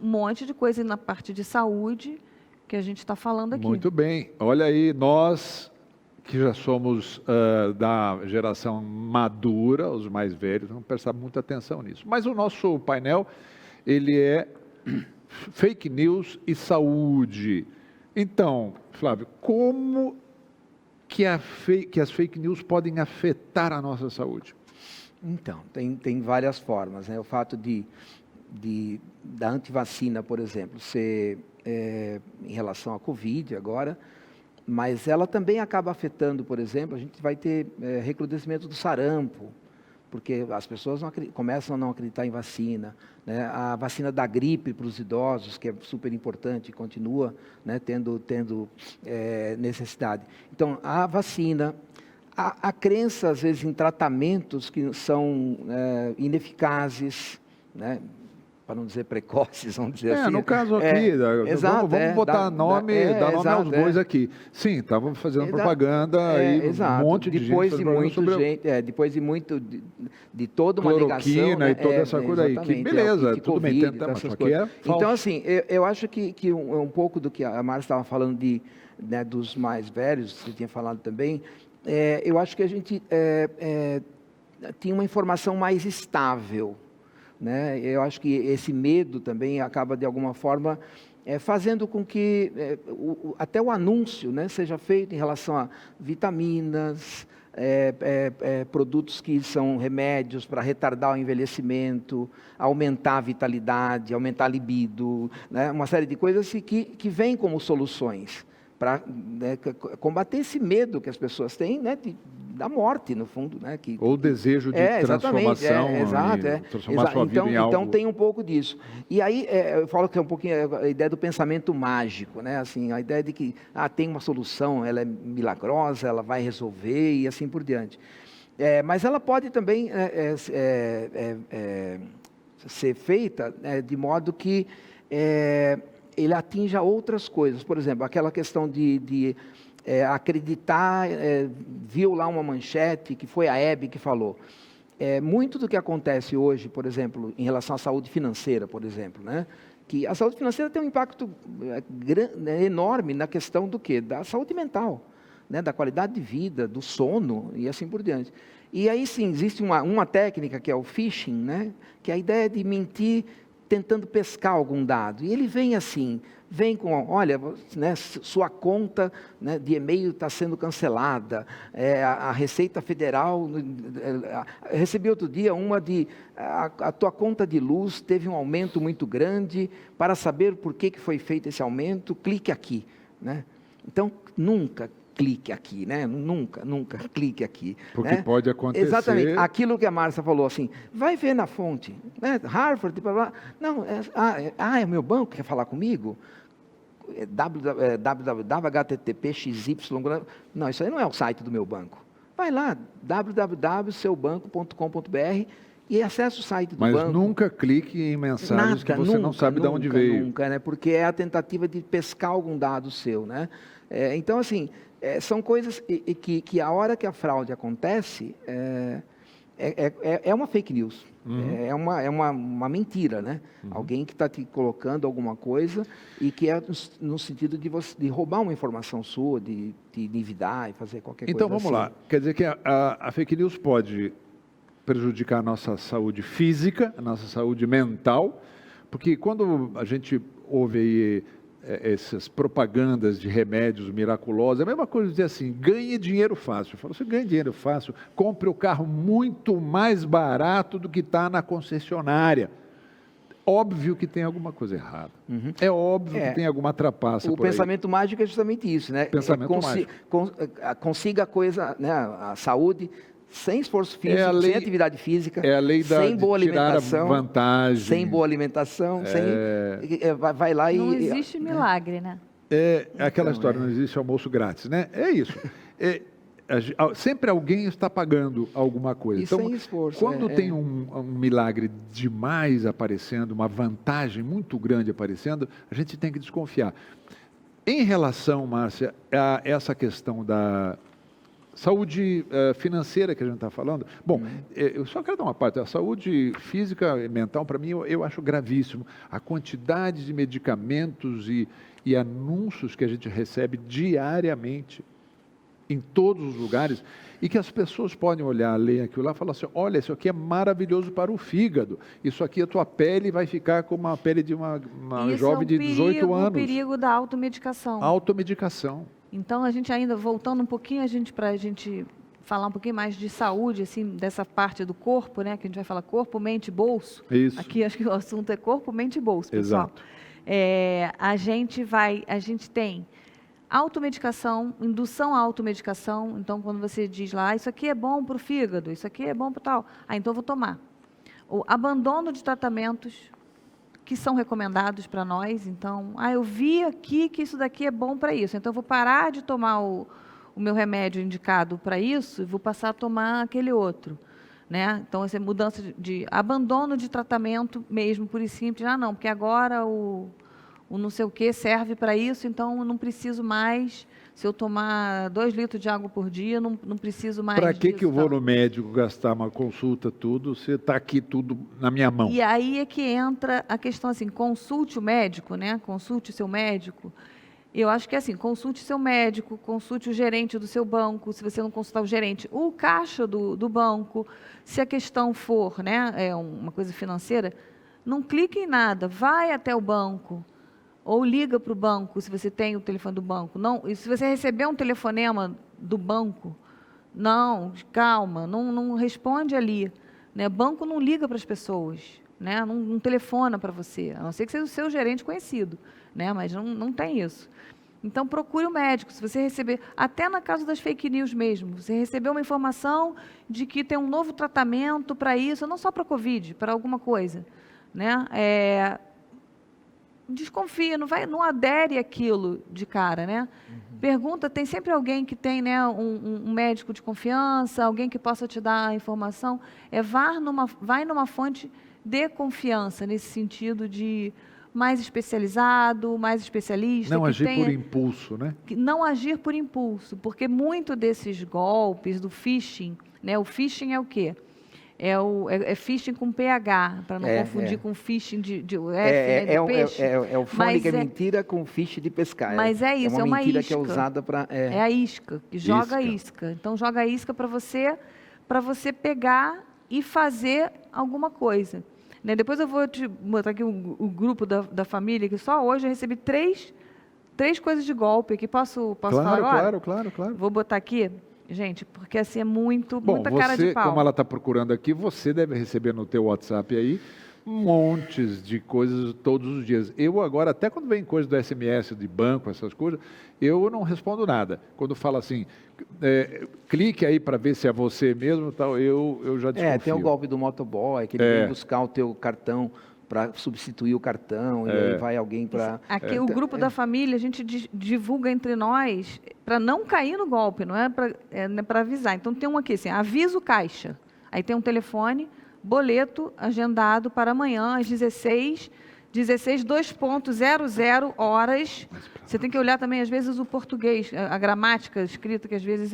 um monte de coisa na parte de saúde que a gente está falando aqui. Muito bem. Olha aí, nós que já somos da geração madura, os mais velhos, vamos prestar muita atenção nisso. Mas o nosso painel, ele é fake news e saúde. Então, Flávio, como que as fake news podem afetar a nossa saúde? Então, tem várias formas, né? O fato da antivacina, por exemplo, ser em relação à Covid agora, mas ela também acaba afetando, por exemplo, a gente vai ter recrudescimento do sarampo, porque as pessoas começam a não acreditar em vacina, né? A vacina da gripe para os idosos, que é super importante, continua, né, tendo necessidade. Então, a vacina, a crença, às vezes, em tratamentos que são ineficazes, né? Para não dizer precoces, vamos dizer assim. No caso aqui, exato, vamos botar nome aos bois aqui. Sim, estavam fazendo propaganda e um monte de depois gente depois de toda uma negação, cloroquina e toda essa coisa aí. Que beleza, tudo bem, tentamos, só que é falso. Então, assim, eu acho que um pouco do que a Márcia estava falando dos mais velhos, você tinha falado também, eu acho que a gente tinha uma informação mais estável, né? Eu acho que esse medo também acaba, de alguma forma, fazendo com que até o anúncio, né, seja feito em relação a vitaminas, produtos que são remédios para retardar o envelhecimento, aumentar a vitalidade, aumentar a libido, né, uma série de coisas que vêm como soluções para combater esse medo que as pessoas têm, né, da morte, no fundo, né? Ou o desejo de transformação, transformar sua vida em algo. Então tem um pouco disso. E aí eu falo que é um pouquinho a ideia do pensamento mágico, né? Assim, a ideia de que tem uma solução, ela é milagrosa, ela vai resolver e assim por diante. Mas ela pode também ser feita de modo que ele atinja outras coisas. Por exemplo, aquela questão de acreditar, viu lá uma manchete, que foi a Hebe que falou. Muito do que acontece hoje, por exemplo, em relação à saúde financeira, por exemplo, né? Que a saúde financeira tem um impacto enorme na questão do quê? Da saúde mental, né? Da qualidade de vida, do sono e assim por diante. E aí sim, existe uma técnica que é o phishing, né? Que é a ideia de mentir tentando pescar algum dado. E ele vem assim, vem com, olha, né, sua conta, né, de e-mail está sendo cancelada, a Receita Federal, recebi outro dia uma de, a tua conta de luz teve um aumento muito grande, para saber por que foi feito esse aumento, clique aqui. Né? Então, nunca clique aqui, né? Nunca clique aqui. Porque né? pode acontecer... Exatamente, aquilo que a Márcia falou, assim, vai ver na fonte, né? Harvard, blá, blá. Não, é o meu banco que quer falar comigo? www.http://xy, não, isso aí não é o site do meu banco. Vai lá, www.seubanco.com.br e acessa o site do banco. Mas nunca clique em mensagens que você não sabe de onde veio. Nunca, né? Porque é a tentativa de pescar algum dado seu, né? Então, assim, são coisas que a hora que a fraude acontece, é uma fake news, é uma mentira, né? Alguém que está te colocando alguma coisa e que é no sentido de roubar uma informação sua, de endividar e fazer qualquer coisa Então, vamos lá. Quer dizer que a fake news pode prejudicar a nossa saúde física, a nossa saúde mental, porque quando a gente ouve aí essas propagandas de remédios miraculosos, é a mesma coisa dizer assim, ganhe dinheiro fácil. Eu falo, você ganha dinheiro fácil, compre o carro muito mais barato do que está na concessionária. Óbvio que tem alguma coisa errada. É óbvio que tem alguma trapaça o por aí. pensamento mágico é justamente isso, né? Pensamento mágico. Consiga a coisa, né? A saúde sem esforço físico, sem atividade física, é a lei sem boa alimentação, vantagem. sem boa alimentação, vai lá e... Não existe milagre, né? É aquela história, não existe almoço grátis, né? É isso. Sempre alguém está pagando alguma coisa. E então, sem esforço. Quando tem um milagre demais aparecendo, uma vantagem muito grande aparecendo, a gente tem que desconfiar. Em relação, Márcia, a essa questão da saúde financeira que a gente está falando, bom, eu só quero dar uma parte, a saúde física e mental, para mim, eu acho gravíssimo. A quantidade de medicamentos e anúncios que a gente recebe diariamente, em todos os lugares, e que as pessoas podem olhar, ler aquilo lá e falar assim, olha, isso aqui é maravilhoso para o fígado, isso aqui a tua pele vai ficar como a pele de uma jovem de 18 anos. Isso é o perigo da automedicação. Automedicação. Então, a gente ainda, voltando um pouquinho, para a gente falar um pouquinho mais de saúde, assim, dessa parte do corpo, né, que a gente vai falar corpo, mente, bolso. Isso. Aqui acho que o assunto é corpo, mente e bolso, pessoal. Exato. A gente tem automedicação, indução à automedicação. Então, quando você diz lá, isso aqui é bom para o fígado, isso aqui é bom para tal, então eu vou tomar. O abandono de tratamentos que são recomendados para nós. Então, eu vi aqui que isso daqui é bom para isso, então eu vou parar de tomar o meu remédio indicado para isso e vou passar a tomar aquele outro. Né? Então, essa mudança de abandono de tratamento mesmo, pura e simples. Não, porque agora o não sei o que serve para isso, então eu não preciso mais, se eu tomar 2 litros de água por dia, não preciso mais Para que eu vou tal. no médico gastar uma consulta, tudo, se está aqui tudo na minha mão? E aí é que entra a questão assim, consulte o médico, né? Consulte o seu médico. Eu acho que é assim, consulte seu médico, consulte o gerente do seu banco, se você não consultar o gerente, o caixa do banco. Se a questão for, né, uma coisa financeira, não clique em nada, vai até o banco. Ou liga para o banco, se você tem o telefone do banco. Não, e se você receber um telefonema do banco, não, calma, não responde ali. Né? Banco não liga para as pessoas, né? Não telefona para você, a não ser que seja o seu gerente conhecido, né? Mas não tem isso. Então, procure o médico. Se você receber, até na casa das fake news mesmo, você recebeu uma informação de que tem um novo tratamento para isso, não só para Covid, para alguma coisa, né? Desconfia, não adere àquilo de cara, né? Pergunta, tem sempre alguém que tem, né, um médico de confiança, alguém que possa te dar a informação. Vai numa fonte de confiança, nesse sentido de mais especializado, mais especialista. Não agir por impulso, né? Não agir por impulso, porque muito desses golpes do phishing, né? O phishing é o quê? É phishing com PH, para não confundir com phishing de F, né, de peixe. É o fone que é mentira com fish de pescar. Mas é isso, é uma mentira isca. Que é usada para... É a isca, que joga isca. Então, joga a isca para você pegar e fazer alguma coisa. Né? Depois eu vou te botar aqui o grupo da família, que só hoje eu recebi três coisas de golpe aqui. Posso falar agora? Claro. Vou botar aqui, gente, porque assim é Bom, muita cara de você, pau. como ela está procurando aqui, você deve receber no teu WhatsApp aí montes de coisas todos os dias. Eu agora, até quando vem coisa do SMS, de banco, essas coisas, eu não respondo nada. Quando fala assim, clique aí para ver se é você mesmo, tal, eu já desconfio. Tem o golpe do motoboy, que ele vem buscar o teu cartão para substituir o cartão, e aí vai alguém para... Aqui o grupo da família, a gente divulga entre nós para não cair no golpe, não é para avisar. Então tem um aqui, assim, aviso caixa. Aí tem um telefone, boleto agendado para amanhã às 2:00 horas. Você tem que olhar também, às vezes, o português, a gramática escrita, que às vezes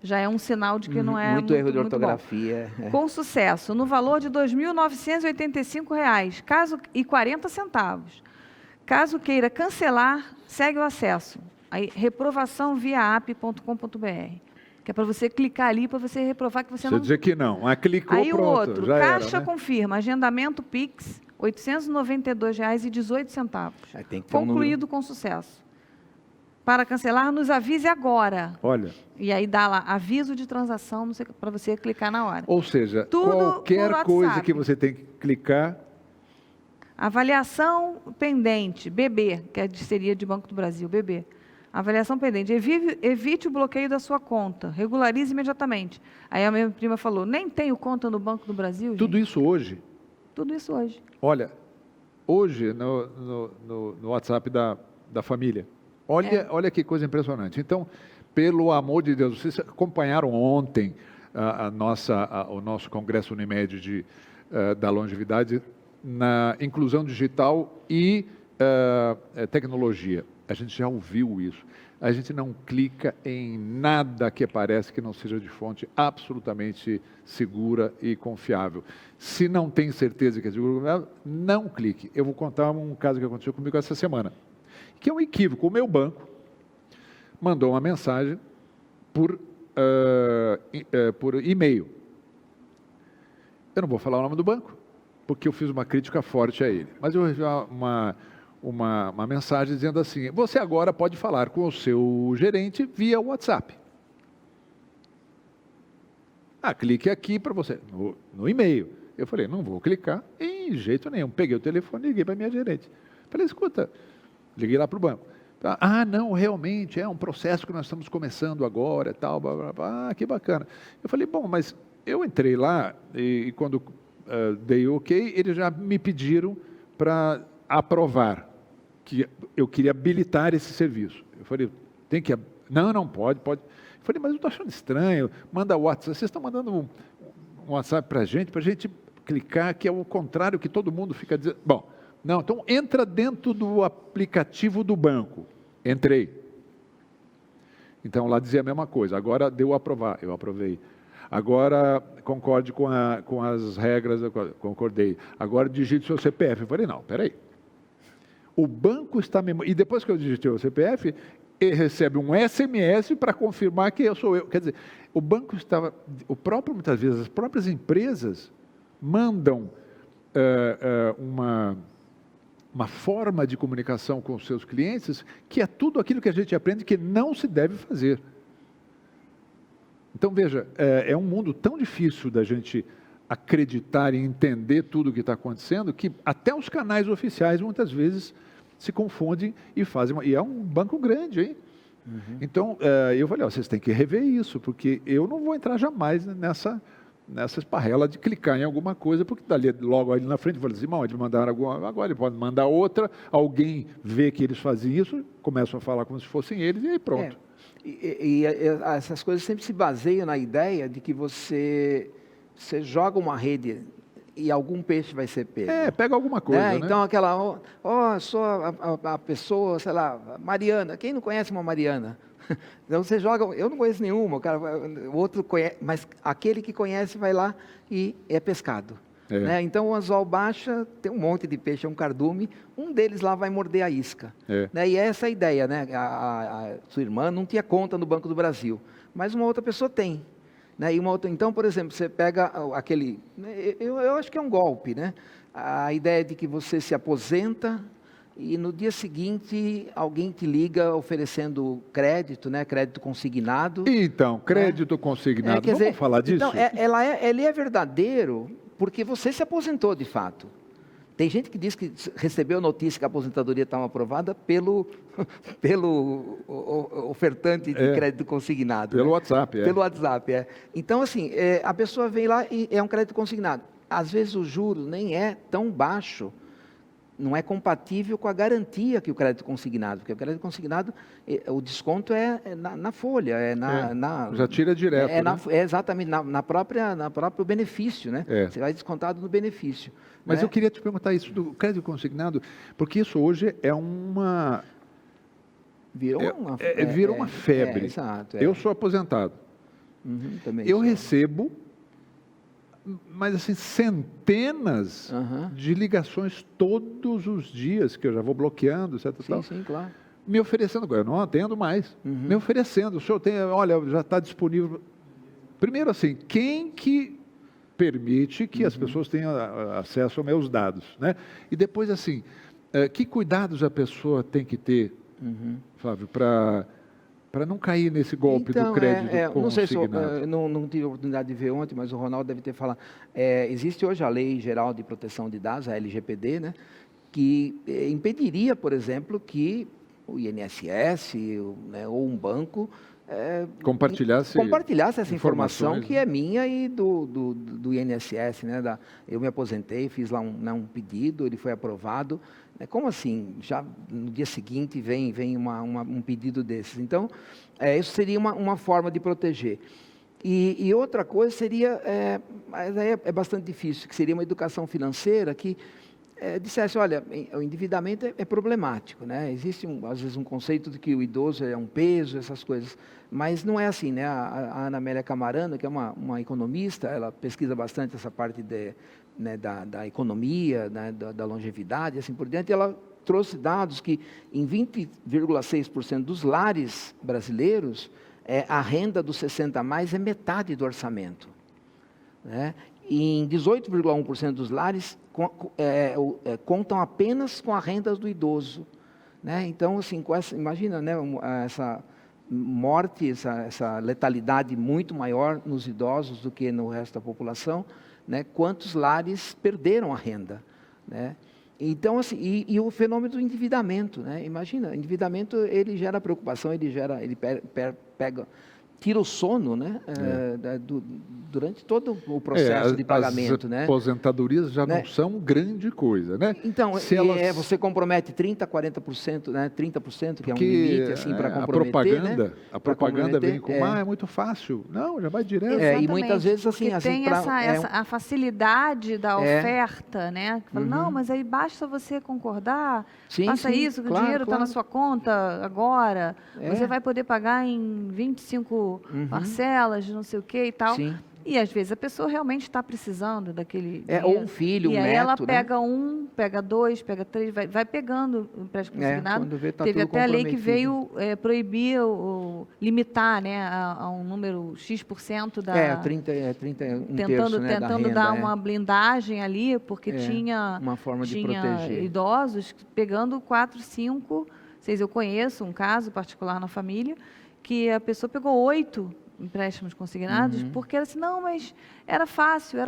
já é um sinal de que não é muito erro de muito ortografia. bom. Com sucesso, no valor de R$ 2.985 e 40 centavos. Caso queira cancelar, segue o acesso. Aí, reprovaçãoviaapp.com.br. Que é para você clicar ali, para você reprovar que você não... dizer que não, mas clicou, Aí pronto, o outro, já Caixa era, né? confirma, agendamento Pix, R$ 892,18. Tem que ter um Concluído com sucesso. Para cancelar, nos avise agora. Olha, E aí dá lá, aviso de transação, para você clicar na hora. ou seja, Tudo qualquer por coisa WhatsApp. que você tem que clicar, Avaliação pendente, BB, seria de Banco do Brasil, BB. Avaliação pendente. Evite o bloqueio da sua conta. Regularize imediatamente. Aí a minha prima falou, nem tenho conta no Banco do Brasil, tudo gente. isso hoje. Tudo isso hoje. Olha, hoje no WhatsApp da família, olha que coisa impressionante. Então, pelo amor de Deus, vocês acompanharam ontem o nosso Congresso Unimed da Longevidade na inclusão digital e tecnologia. A gente já ouviu isso. A gente não clica em nada que aparece que não seja de fonte absolutamente segura e confiável. Se não tem certeza que é seguro, não clique. Eu vou contar um caso que aconteceu comigo essa semana, que é um equívoco. O meu banco mandou uma mensagem por e-mail. Eu não vou falar o nome do banco, porque eu fiz uma crítica forte a ele. Mas eu recebi uma mensagem dizendo assim, você agora pode falar com o seu gerente via WhatsApp. Clique aqui para você, no e-mail. Eu falei, não vou clicar em jeito nenhum. Peguei o telefone e liguei para a minha gerente. Falei, escuta, liguei lá para o banco. Não, realmente, é um processo que nós estamos começando agora, tal, blá, blá, blá. Que bacana. Eu falei, bom, mas eu entrei lá e quando dei ok, eles já me pediram para aprovar que eu queria habilitar esse serviço. Eu falei, tem que... Não, pode. Eu falei, mas eu estou achando estranho, manda WhatsApp, vocês estão mandando um WhatsApp para a gente clicar, que é o contrário que todo mundo fica dizendo. Bom, não, então entra dentro do aplicativo do banco. Entrei. Então lá dizia a mesma coisa, agora deu aprovar, eu aprovei. Agora concorde com as regras, eu concordei. Agora digite seu CPF. Eu falei, não, peraí. O banco está... E depois que eu digitei o CPF, ele recebe um SMS para confirmar que eu sou eu. Quer dizer, o banco estava... muitas vezes, as próprias empresas mandam uma forma de comunicação com os seus clientes que é tudo aquilo que a gente aprende que não se deve fazer. Então, veja, é um mundo tão difícil da gente acreditar e entender tudo o que está acontecendo, que até os canais oficiais, muitas vezes, se confundem e fazem... E é um banco grande, hein? Uhum. Então, eu falei, vocês têm que rever isso, porque eu não vou entrar jamais nessa esparrela de clicar em alguma coisa, porque logo ali na frente, eu falei assim, eles mandaram alguma... Agora ele pode mandar outra, alguém vê que eles fazem isso, começam a falar como se fossem eles, e aí pronto. E essas coisas sempre se baseiam na ideia de que você joga uma rede e algum peixe vai ser pego. Pega alguma coisa, né? Então aquela, sou a pessoa, sei lá, Mariana. Quem não conhece uma Mariana? Então você joga, eu não conheço nenhuma, o outro conhece, mas aquele que conhece vai lá e é pescado. Né? Então o anzol baixa, tem um monte de peixe, é um cardume, um deles lá vai morder a isca. Né? E é essa a ideia, né? A sua irmã não tinha conta no Banco do Brasil, mas uma outra pessoa tem. Né? E então, por exemplo, você pega aquele... Eu acho que é um golpe, né? a ideia de que você se aposenta e no dia seguinte alguém te liga oferecendo crédito, né? Crédito consignado. Então, crédito consignado, quer vamos dizer, falar disso? Então, ele é verdadeiro porque você se aposentou de fato. Tem gente que diz que recebeu notícia que a aposentadoria estava aprovada pelo ofertante de crédito consignado. Pelo né? WhatsApp, Pelo WhatsApp, Então, assim, a pessoa vem lá e é um crédito consignado. Às vezes o juro nem é tão baixo, não é compatível com a garantia que o crédito consignado, porque o crédito consignado, o desconto é na folha, já tira direto, né? É exatamente, na próprio benefício, né? Você vai descontado no benefício. Mas né? eu queria te perguntar isso do crédito consignado, porque isso hoje é uma... Virou uma febre. Exato. Eu sou aposentado. Também Eu sou. recebo, mas assim, centenas de ligações todos os dias, que eu já vou bloqueando, etc. Sim, claro. Me oferecendo, eu não atendo mais, me oferecendo, o senhor tem, olha, já está disponível. Primeiro assim, quem que permite que as pessoas tenham acesso aos meus dados, né? E depois assim, que cuidados a pessoa tem que ter, Flávio, para não cair nesse golpe do crédito não sei se consignado? não tive a oportunidade de ver ontem, mas o Ronaldo deve ter falado. Existe hoje a Lei Geral de Proteção de Dados, a LGPD, né, que impediria, por exemplo, que o INSS ou um banco compartilhasse essa informação que é minha e do INSS. Né, eu me aposentei, fiz lá um pedido, ele foi aprovado. Como assim? Já no dia seguinte vem um pedido desses. Então, isso seria uma forma de proteger. E outra coisa seria, mas aí é bastante difícil, que seria uma educação financeira que dissesse, olha, o endividamento é problemático, né? Existe, às vezes, um conceito de que o idoso é um peso, essas coisas, mas não é assim, né? A Ana Amélia Camarano, que é uma economista, ela pesquisa bastante essa parte da economia, né? da longevidade, assim por diante, ela trouxe dados que em 20,6% dos lares brasileiros, a renda dos 60 a mais é metade do orçamento, né? E em 18,1% dos lares contam apenas com a renda do idoso, né? Então, assim, imagina, né, essa morte, essa letalidade muito maior nos idosos do que no resto da população, né? Quantos lares perderam a renda, né? Então, assim, e o fenômeno do endividamento, né? Imagina, o endividamento, ele gera preocupação, ele tira o sono, né? Durante todo o processo de pagamento, as né? aposentadorias já não são grande coisa, né? Então, você compromete 30%, 40%, né? 30%, que é um limite assim, para comprometer, a propaganda vem com, é muito fácil. Não, já vai direto. Exatamente, e muitas vezes assim... tem a facilidade da oferta, né? Que fala, não, mas aí basta você concordar, faça isso, que o dinheiro está na sua conta agora, você vai poder pagar em 25 parcelas, não sei o que e tal. Sim. E às vezes a pessoa realmente está precisando daquele dinheiro. Ou um filho, um neto. E aí ela pega pega 2, pega 3, vai pegando o empréstimo consignado. Teve até a lei que veio proibir, limitar, né, a um número X% da... 30, um tentando terço, né, tentando da renda, dar uma blindagem ali, porque tinha uma forma de proteger. Idosos pegando 4, 5, 6. Eu conheço um caso particular na família, que a pessoa pegou 8 empréstimos consignados, porque era assim, não, mas era fácil.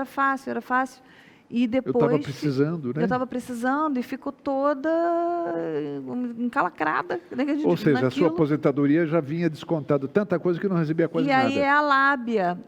E depois... Eu estava precisando, né? Eu estava precisando e ficou toda encalacrada. Né, ou seja, a sua aposentadoria já vinha descontado tanta coisa que não recebia quase nada. E aí é a lábia,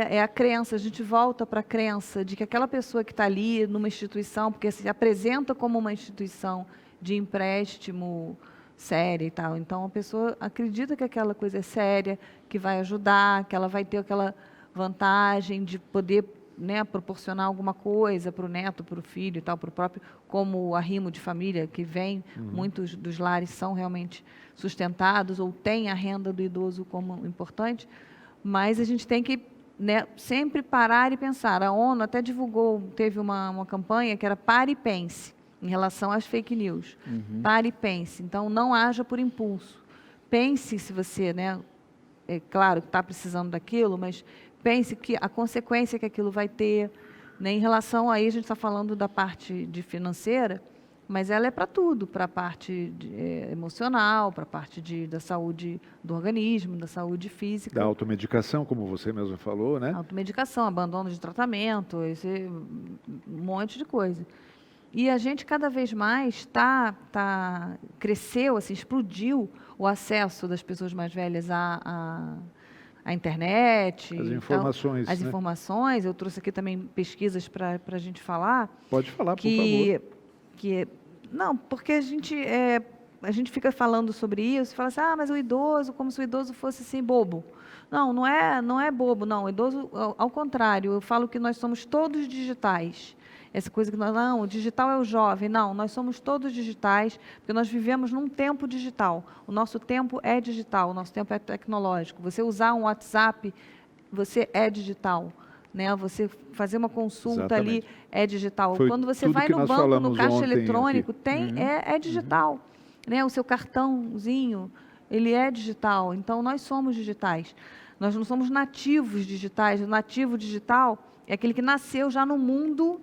é a crença. A gente volta para a crença de que aquela pessoa que está ali numa instituição, porque se apresenta como uma instituição de empréstimo séria e tal. Então, a pessoa acredita que aquela coisa é séria, que vai ajudar, que ela vai ter aquela vantagem de poder, né, proporcionar alguma coisa para o neto, para o filho e tal, para o próprio, como o arrimo de família que vem, muitos dos lares são realmente sustentados ou têm a renda do idoso como importante, mas a gente tem que, né, sempre parar e pensar. A ONU até teve uma campanha que era Pare e Pense, em relação às fake news. Pare e pense. Então, não haja por impulso. Pense se você, né, é claro que está precisando daquilo, mas pense que a consequência que aquilo vai ter, Né? Em relação aí, a gente está falando da parte de financeira, mas ela é para tudo, para a parte emocional, para a parte da saúde do organismo, da saúde física. Da automedicação, como você mesmo falou, né? Automedicação, abandono de tratamento, um monte de coisa. E a gente cada vez mais cresceu, assim, explodiu o acesso das pessoas mais velhas à internet. As informações. As informações, eu trouxe aqui também pesquisas para a gente falar. Pode falar, por favor. Não, porque a gente fica falando sobre isso e fala assim, mas o idoso, como se o idoso fosse assim, bobo. Não é bobo, não. O idoso, ao contrário, eu falo que nós somos todos digitais. Essa coisa que o digital é o jovem. Não, nós somos todos digitais, porque nós vivemos num tempo digital. O nosso tempo é digital, o nosso tempo é tecnológico. Você usar um WhatsApp, você é digital. Né? Você fazer uma consulta ali é digital. Quando você vai no banco, no caixa eletrônico, é digital. Né? O seu cartãozinho, ele é digital. Então, nós somos digitais. Nós não somos nativos digitais. O nativo digital é aquele que nasceu já no mundo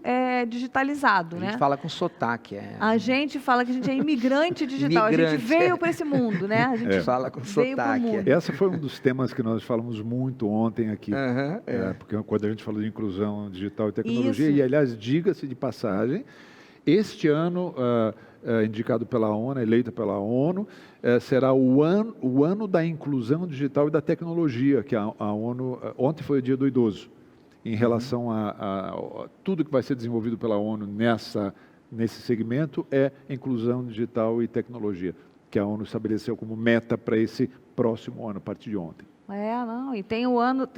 digitalizado. A gente fala com sotaque. A gente fala que a gente é imigrante digital. A gente veio para esse mundo, né? A gente fala com sotaque. Esse foi um dos temas que nós falamos muito ontem aqui. Porque quando a gente falou de inclusão digital e tecnologia, e aliás, diga-se de passagem, este ano, indicado pela ONU, eleito pela ONU, será o ano da inclusão digital e da tecnologia, que a ONU, ontem foi o Dia do Idoso. Em relação a tudo que vai ser desenvolvido pela ONU nesse segmento, é inclusão digital e tecnologia, que a ONU estabeleceu como meta para esse próximo ano, a partir de ontem. E tem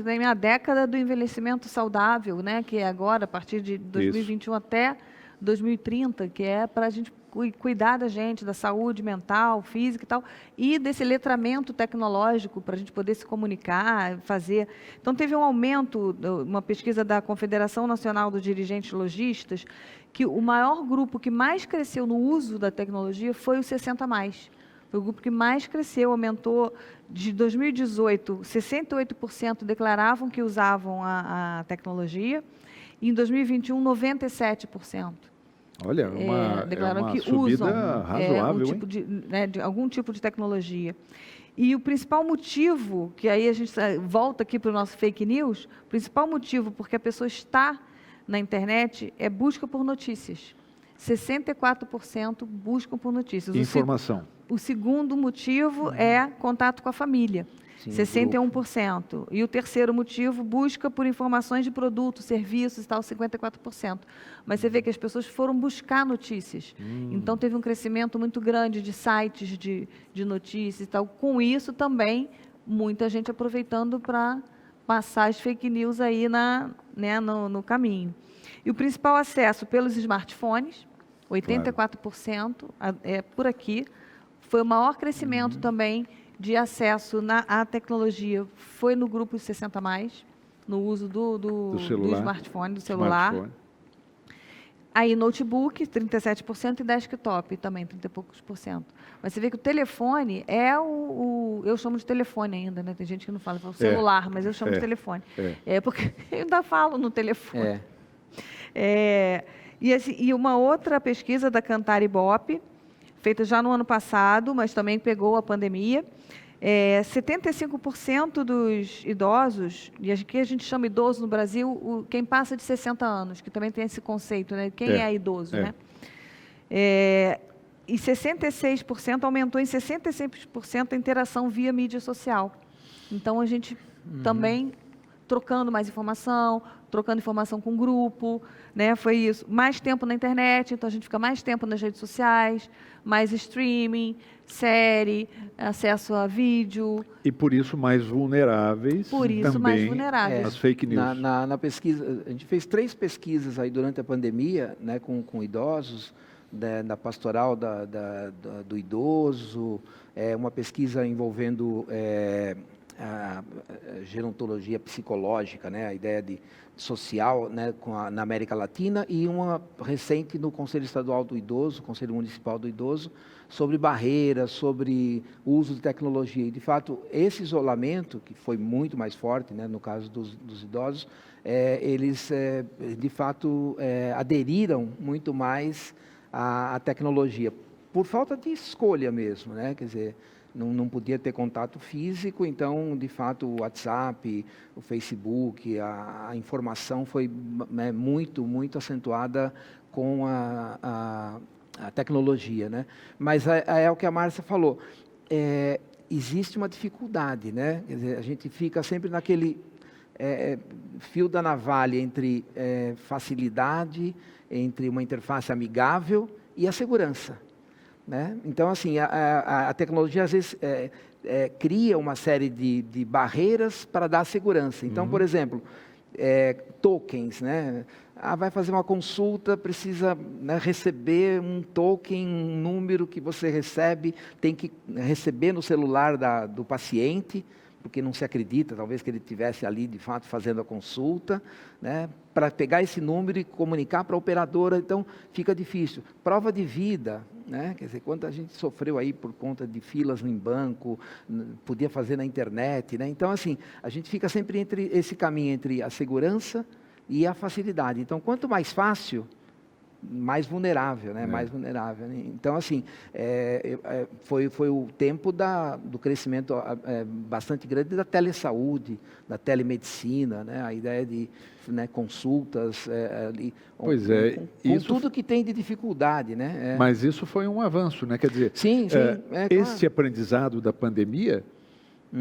tem a década do envelhecimento saudável, né, que é agora, a partir de 2021 até 2030, que é para a gente cuidar da gente, da saúde mental, física e tal, e desse letramento tecnológico para a gente poder se comunicar, fazer. Então, teve um aumento, uma pesquisa da Confederação Nacional dos Dirigentes Logistas, que o maior grupo que mais cresceu no uso da tecnologia foi os 60+. Foi o grupo que mais cresceu, aumentou de 2018, 68% declaravam que usavam a tecnologia, e em 2021, 97%. Olha, declararam uma que subida usam razoável, de algum tipo de tecnologia. E o principal motivo, que aí a gente volta aqui para o nosso fake news, o principal motivo porque a pessoa está na internet é busca por notícias. 64% buscam por notícias. Informação. O segundo motivo é contato com a família. Sim, 61%. E o terceiro motivo, busca por informações de produtos, serviços e tal, 54%. Mas você vê que as pessoas foram buscar notícias. Então, teve um crescimento muito grande de sites de notícias e tal. Com isso, também, muita gente aproveitando para passar as fake news aí no caminho. E o principal acesso pelos smartphones, 84%, é por aqui. Foi o maior crescimento também de acesso à tecnologia, foi no grupo 60+, no uso do smartphone, do celular. Aí notebook, 37%, e desktop também, 30 e poucos %. Mas você vê que o telefone é eu chamo de telefone ainda, né? Tem gente que não fala, fala celular, mas eu chamo de telefone. Porque eu ainda falo no telefone. E uma outra pesquisa da Cantar Ibope, feita já no ano passado, mas também pegou a pandemia, 75% dos idosos, e aqui a gente chama idoso no Brasil, quem passa de 60 anos, que também tem esse conceito, né? Quem é idoso, né? E 66%, aumentou em 66% a interação via mídia social. Então, a gente também trocando mais informação, trocando informação com o grupo, né? Foi isso. Mais tempo na internet, então a gente fica mais tempo nas redes sociais, mais streaming, série, acesso a vídeo. E por isso mais vulneráveis. Por isso também mais vulneráveis. às fake news. Na pesquisa, a gente fez 3 pesquisas aí durante a pandemia, né, com idosos, da pastoral do idoso, uma pesquisa envolvendo a gerontologia psicológica, né, a ideia de social, né, na América Latina, e uma recente no Conselho Estadual do Idoso, Conselho Municipal do Idoso, sobre barreiras, sobre o uso de tecnologia. E, de fato, esse isolamento, que foi muito mais forte, né, no caso dos idosos, eles, de fato, aderiram muito mais à tecnologia, por falta de escolha mesmo, né? Quer dizer, não podia ter contato físico, então, de fato, o WhatsApp, o Facebook, a informação foi, né, muito, muito acentuada com a tecnologia, né? Mas é o que a Márcia falou, existe uma dificuldade, né? Quer dizer, a gente fica sempre naquele fio da navalha entre facilidade, entre uma interface amigável e a segurança, né? Então, assim, a tecnologia às vezes cria uma série de barreiras para dar segurança. Então, por exemplo, tokens, né? Vai fazer uma consulta, precisa, né, receber um token, um número que você recebe, tem que receber no celular do paciente, porque não se acredita, talvez, que ele estivesse ali, de fato, fazendo a consulta, né, para pegar esse número e comunicar para a operadora, então fica difícil. Prova de vida, né, quer dizer, quanta gente sofreu aí por conta de filas em banco, podia fazer na internet, né? Então, assim, a gente fica sempre entre esse caminho entre a segurança e a facilidade. Então, quanto mais fácil, mais vulnerável, né? Mais vulnerável, né? Então, assim, foi o tempo do crescimento bastante grande da telesaúde, da telemedicina, né? A ideia de, né, consultas, Pois com tudo que tem de dificuldade, né? Mas isso foi um avanço, né? Quer dizer, sim, esse aprendizado da pandemia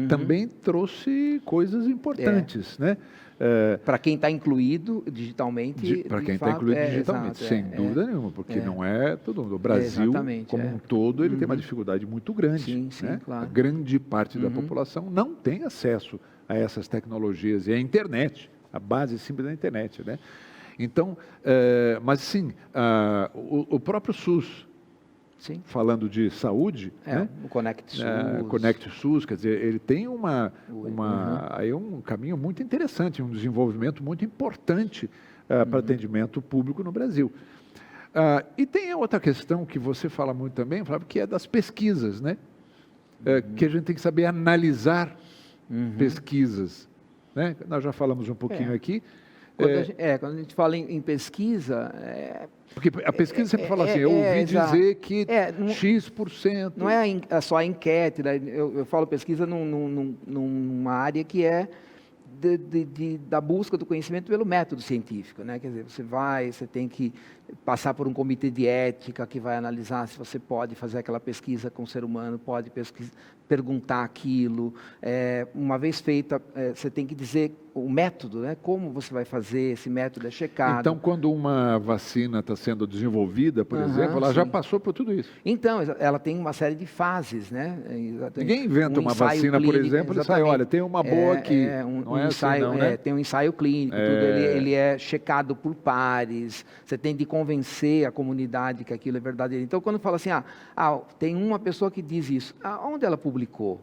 também trouxe coisas importantes, né? Para quem está incluído digitalmente. Para quem está incluído digitalmente, sem dúvida nenhuma, porque não é todo mundo. O Brasil, como um todo, ele tem uma dificuldade muito grande. Sim, né? claro. A grande parte da população não tem acesso a essas tecnologias e à internet, a base simples da internet, né? Então, mas sim, o próprio SUS, sim, falando de saúde, né? O Conect SUS. Conect SUS, quer dizer, ele tem aí um caminho muito interessante, um desenvolvimento muito importante para atendimento público no Brasil. E tem outra questão que você fala muito também, Flávio, que é das pesquisas, né? Que a gente tem que saber analisar pesquisas, né? Nós já falamos um pouquinho aqui. Quando a gente fala em pesquisa... Porque a pesquisa sempre fala assim, eu ouvi dizer que X%... Não é só a enquete, né? Eu falo pesquisa numa área que é da busca do conhecimento pelo método científico, né? Quer dizer, você tem que passar por um comitê de ética que vai analisar se você pode fazer aquela pesquisa com o ser humano, pode perguntar aquilo. Uma vez feita, você tem que dizer o método, né? Como você vai fazer, esse método é checado. Então, quando uma vacina está sendo desenvolvida, por exemplo, ela já passou por tudo isso. Então, ela tem uma série de fases, né? Ninguém inventa uma vacina, por exemplo, e sai, olha, tem uma boa aqui. Não é ensaio, assim, não, né? Tem um ensaio clínico, tudo, ele é checado por pares, você tem de convencer a comunidade que aquilo é verdadeiro. Então, quando fala assim, tem uma pessoa que diz isso, onde ela publicou?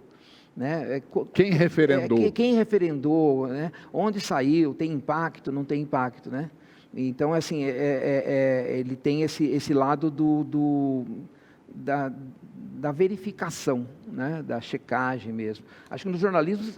Né? Quem referendou? Quem referendou, né? Onde saiu, tem impacto, não tem impacto, né? Então, assim, ele tem esse lado da verificação, né? Da checagem mesmo. Acho que no jornalismo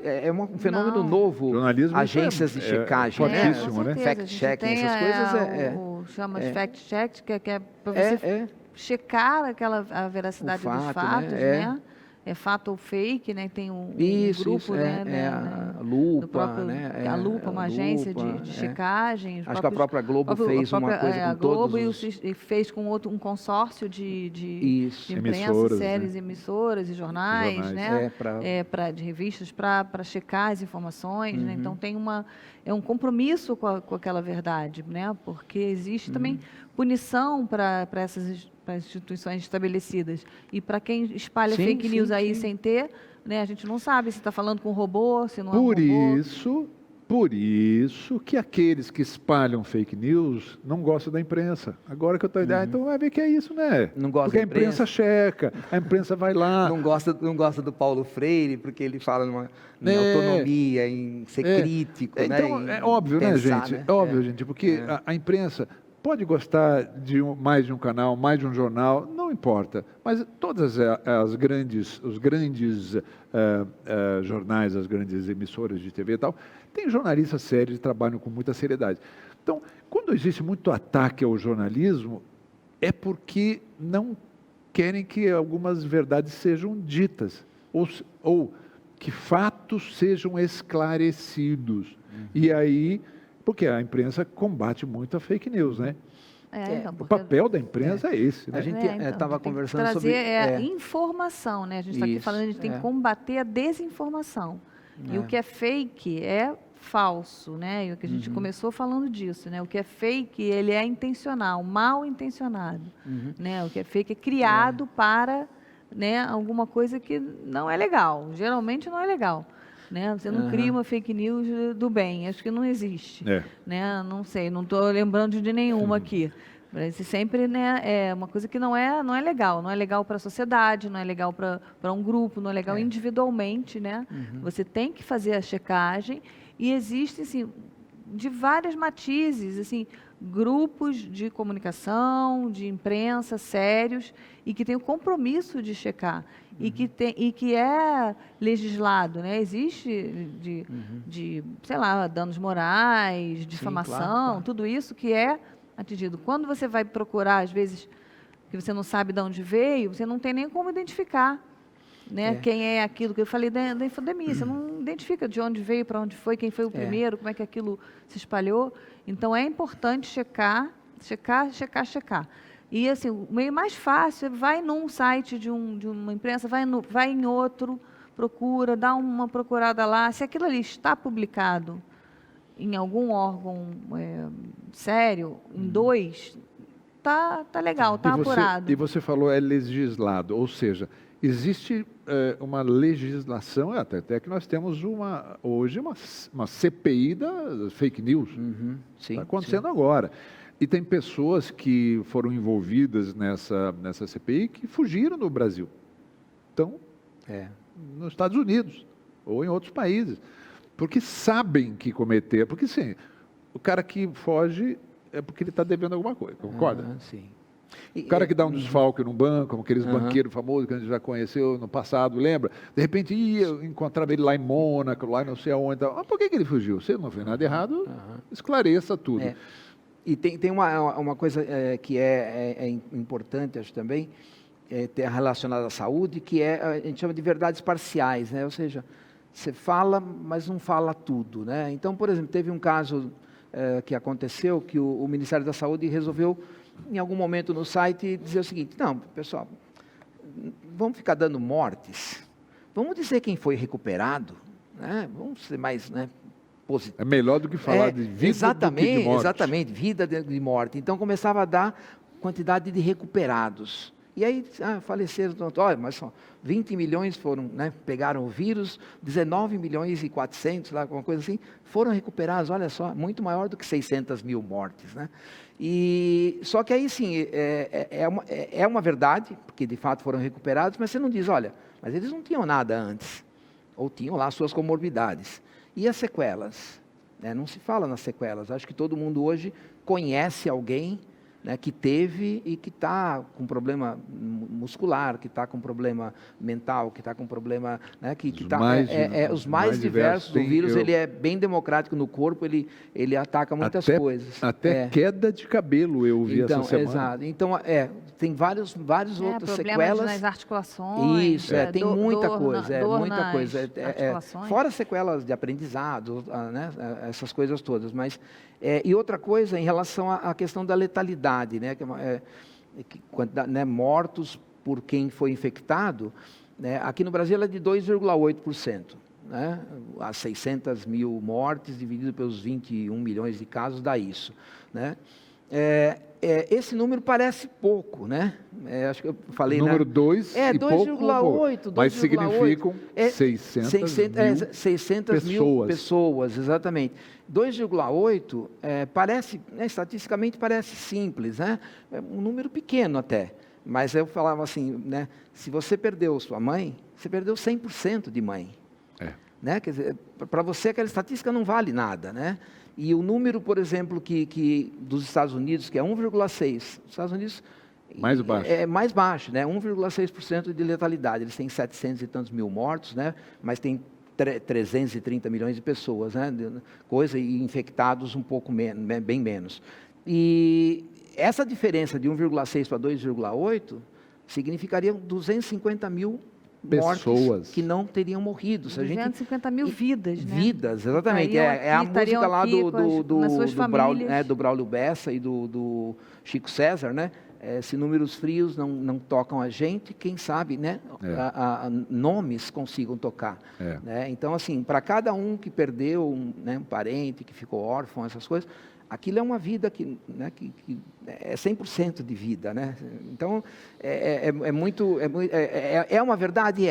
é um fenômeno novo, jornalismo agências de checagem, fortíssimo, né? Fact-checking, essas coisas. Chama de fact-check, que é para você checar a veracidade dos fatos, né? É fato ou fake, né? Tem um grupo, né? A Lupa, próprio, né? A Lupa, uma agência de checagem. Acho que a própria Globo fez uma coisa com Globo todos e fez com um consórcio de imprensa, emissoras, séries, né? emissoras e jornais, né? de revistas para checar as informações, né? Então tem um compromisso com aquela verdade, né? Porque existe também punição para essas instituições estabelecidas. E para quem espalha fake news aí sem ter, né, a gente não sabe se está falando com robô, se não é um robô. por isso que aqueles que espalham fake news não gostam da imprensa. Agora que eu estou ideia, então vai ver que é isso, né? Não gosta porque da a imprensa checa, a imprensa vai lá. Não gosta do Paulo Freire, porque ele fala em autonomia, em ser crítico, né? Então, é óbvio, né, pensar, gente? né? É óbvio, gente, porque a imprensa pode gostar de mais de um canal, mais de um jornal, não importa. Mas todas os grandes jornais, as grandes emissoras de TV e tal, tem jornalistas sérios que trabalham com muita seriedade. Então, quando existe muito ataque ao jornalismo, é porque não querem que algumas verdades sejam ditas, ou que fatos sejam esclarecidos. E aí, porque a imprensa combate muito a fake news, né? Então, O porque papel da imprensa é esse, né? A gente então, estava tem que conversando trazer sobre... informação, né? A gente está aqui Isso, falando, a gente tem que combater a desinformação. E o que é fake é falso, né? E o que a gente começou falando disso, né? O que é fake, ele é intencional, mal intencionado, né? O que é fake é criado para, né, alguma coisa que não é legal. Geralmente não é legal, né? Você não cria uma fake news do bem, acho que não existe, né? Não sei, não estou lembrando de nenhuma aqui. Mas sempre, né, é uma coisa que não é legal. Não é legal para a sociedade, não é legal para um grupo, não é legal individualmente, né? Você tem que fazer a checagem e existem, assim, de várias matizes, assim, grupos de comunicação, de imprensa sérios e que têm o compromisso de checar e que é legislado, né? Existe sei lá, danos morais, difamação, claro. tudo isso que é atingido. Quando você vai procurar, às vezes, que você não sabe de onde veio, você não tem nem como identificar, né? Quem é aquilo que eu falei da infodemia. Você não identifica de onde veio, para onde foi, quem foi o primeiro, como é que aquilo se espalhou. Então, é importante checar. E, assim, o meio mais fácil é vai num site de uma imprensa, vai em outro, procura, dá uma procurada lá. Se aquilo ali está publicado em algum órgão sério, em dois, tá legal, tá apurado. E você falou é legislado, ou seja, existe uma legislação, até que nós temos hoje uma CPI das fake news. Está acontecendo agora. E tem pessoas que foram envolvidas nessa CPI que fugiram do Brasil. Estão nos Estados Unidos ou em outros países. Porque sabem que cometer. Porque, sim, o cara que foge é porque ele está devendo alguma coisa, concorda? Sim. O cara que dá um desfalque num banco, como aqueles banqueiros famosos que a gente já conheceu no passado, lembra? De repente, encontrava ele lá em Mônaco, lá não sei aonde. Mas por que ele fugiu? Se ele não fez nada errado, esclareça tudo. E tem uma coisa que é importante, acho também, relacionada à saúde, que a gente chama de verdades parciais, né? Ou seja, você fala, mas não fala tudo, né? Então, por exemplo, teve um caso que aconteceu que o Ministério da Saúde resolveu, em algum momento no site, dizer o seguinte: não, pessoal, vamos ficar dando mortes, vamos dizer quem foi recuperado, né? Vamos ser mais, né, positivo. É melhor do que falar de vida do que de morte. Exatamente, vida de morte. Então, começava a dar quantidade de recuperados. E aí, faleceram, olha, mas só 20 milhões foram, né, pegaram o vírus, 19 milhões e 400, lá, alguma coisa assim, foram recuperados, olha só, muito maior do que 600 mil mortes, né? E, só que aí, sim, é uma verdade, porque de fato foram recuperados, mas você não diz, olha, mas eles não tinham nada antes, ou tinham lá suas comorbidades. E as sequelas? Não se fala nas sequelas, acho que todo mundo hoje conhece alguém, né, que teve e que está com problema muscular, que está com problema mental, que está com problema, né, os mais diversos. O vírus ele é bem democrático no corpo, ele ataca muitas coisas. Até queda de cabelo eu vi essa semana. Exato. Então, tem várias outras sequelas. Nas articulações. Isso, tem muita coisa. Muita coisa. Articulações. Fora sequelas de aprendizado, né, essas coisas todas. Mas, e outra coisa em relação à questão da letalidade, né, né, mortos por quem foi infectado, né, aqui no Brasil ela é de 2,8%. Né, as 600 mil mortes dividido pelos 21 milhões de casos dá isso. Né? esse número parece pouco, né? Acho que eu falei... Número 2 e pouco, 2,8. mas significam 600 mil pessoas, exatamente. 2,8 parece, né, estatisticamente parece simples, né? É um número pequeno até. Mas eu falava assim, né? Se você perdeu sua mãe, você perdeu 100% de mãe. Né? Quer dizer, para você aquela estatística não vale nada, né? E o número, por exemplo, que dos Estados Unidos, que é 1,6, os Estados Unidos mais baixo. É mais baixo, né? 1,6% de letalidade. Eles têm 700 e tantos mil mortos, né? Mas tem 330 milhões de pessoas, né? E infectados um pouco menos, bem menos. E essa diferença de 1,6 para 2,8 significaria 250 mil mortes que não teriam morrido. 250 mil vidas, né? Vidas, exatamente. É a música lá do Braulio Bessa e do Chico César, né? Se números frios não tocam a gente, quem sabe, né? Nomes consigam tocar. Né? Então, assim, para cada um que perdeu um parente, que ficou órfão, essas coisas, aquilo é uma vida que é 100% de vida, né? Então, é uma verdade,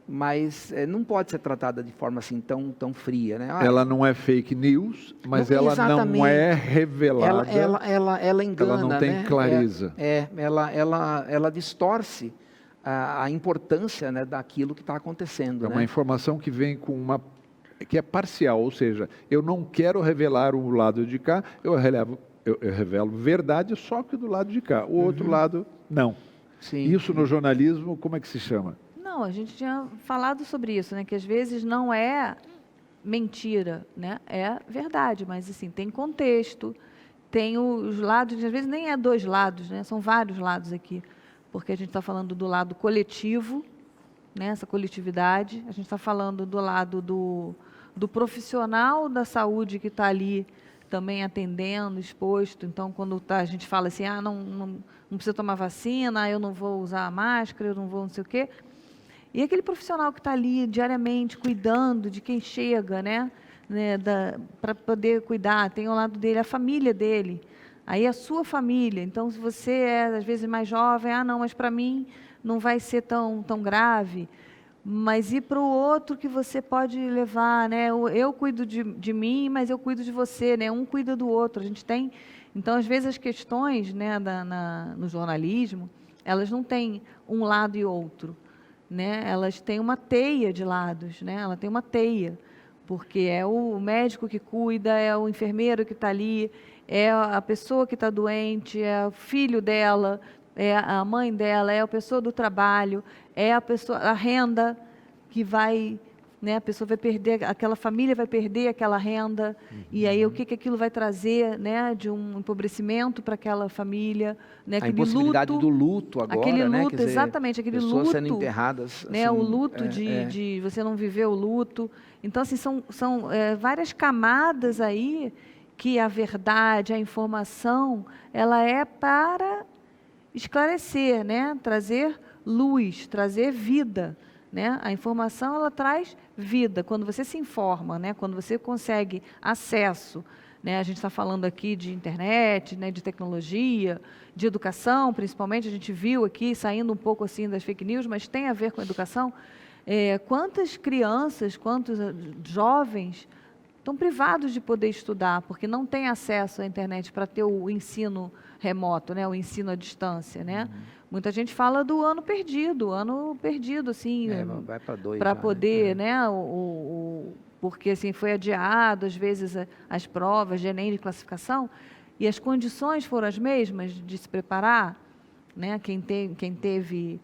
mas não pode ser tratada de forma assim tão fria, né? Ela não é fake news, mas ela não é revelada. Ela engana, ela não tem, né? clareza. Ela distorce a importância, né, daquilo que está acontecendo. É uma informação que vem que é parcial, ou seja, eu não quero revelar o lado de cá, eu revelo verdade só que do lado de cá, o outro lado não. Sim. Isso no jornalismo, como é que se chama? Não, a gente tinha falado sobre isso, né? Que às vezes não é mentira, né? É verdade, mas assim, tem contexto, tem os lados, às vezes nem é dois lados, né? São vários lados aqui, porque a gente está falando do lado coletivo, né? Essa coletividade, a gente está falando do lado do profissional da saúde que está ali também atendendo, exposto. Então, quando a gente fala assim, não precisa tomar vacina, eu não vou usar máscara, eu não vou não sei o quê. E aquele profissional que está ali diariamente cuidando de quem chega, né? Para poder cuidar, tem ao lado dele a família dele, aí a sua família. Então, se você é, às vezes, mais jovem, não, mas para mim não vai ser tão grave. Mas e para o outro que você pode levar, né? Eu cuido de mim, mas eu cuido de você, né? Um cuida do outro. A gente tem... Então, às vezes, as questões, né, no jornalismo, elas não têm um lado e outro, né? Elas têm uma teia de lados, né? Ela tem uma teia, porque é o médico que cuida, é o enfermeiro que está ali, é a pessoa que está doente, é o filho dela, é a mãe dela, é a pessoa do trabalho, é a renda que vai, né, a pessoa vai perder, aquela família vai perder aquela renda, e aí o que aquilo vai trazer, né, de um empobrecimento para aquela família, né, a impossibilidade do luto agora, aquele luto, né, quer dizer, exatamente, aquele pessoas luto, sendo enterradas, né, assim, o luto de você não viver o luto. Então, assim, são várias camadas aí que a verdade, a informação, ela é para esclarecer, né? Trazer luz, trazer vida, né? A informação, ela traz vida. Quando você se informa, né? Quando você consegue acesso, né? A gente está falando aqui de internet, né? De tecnologia, de educação, principalmente. A gente viu aqui, saindo um pouco assim das fake news, mas tem a ver com a educação. Quantas crianças, quantos jovens estão privados de poder estudar, porque não têm acesso à internet para ter o ensino remoto, né, o ensino à distância, né? Muita gente fala do ano perdido, assim, vai para 2 para já, poder, né, porque assim foi adiado às vezes as provas de Enem de classificação e as condições foram as mesmas de se preparar, né? Quem teve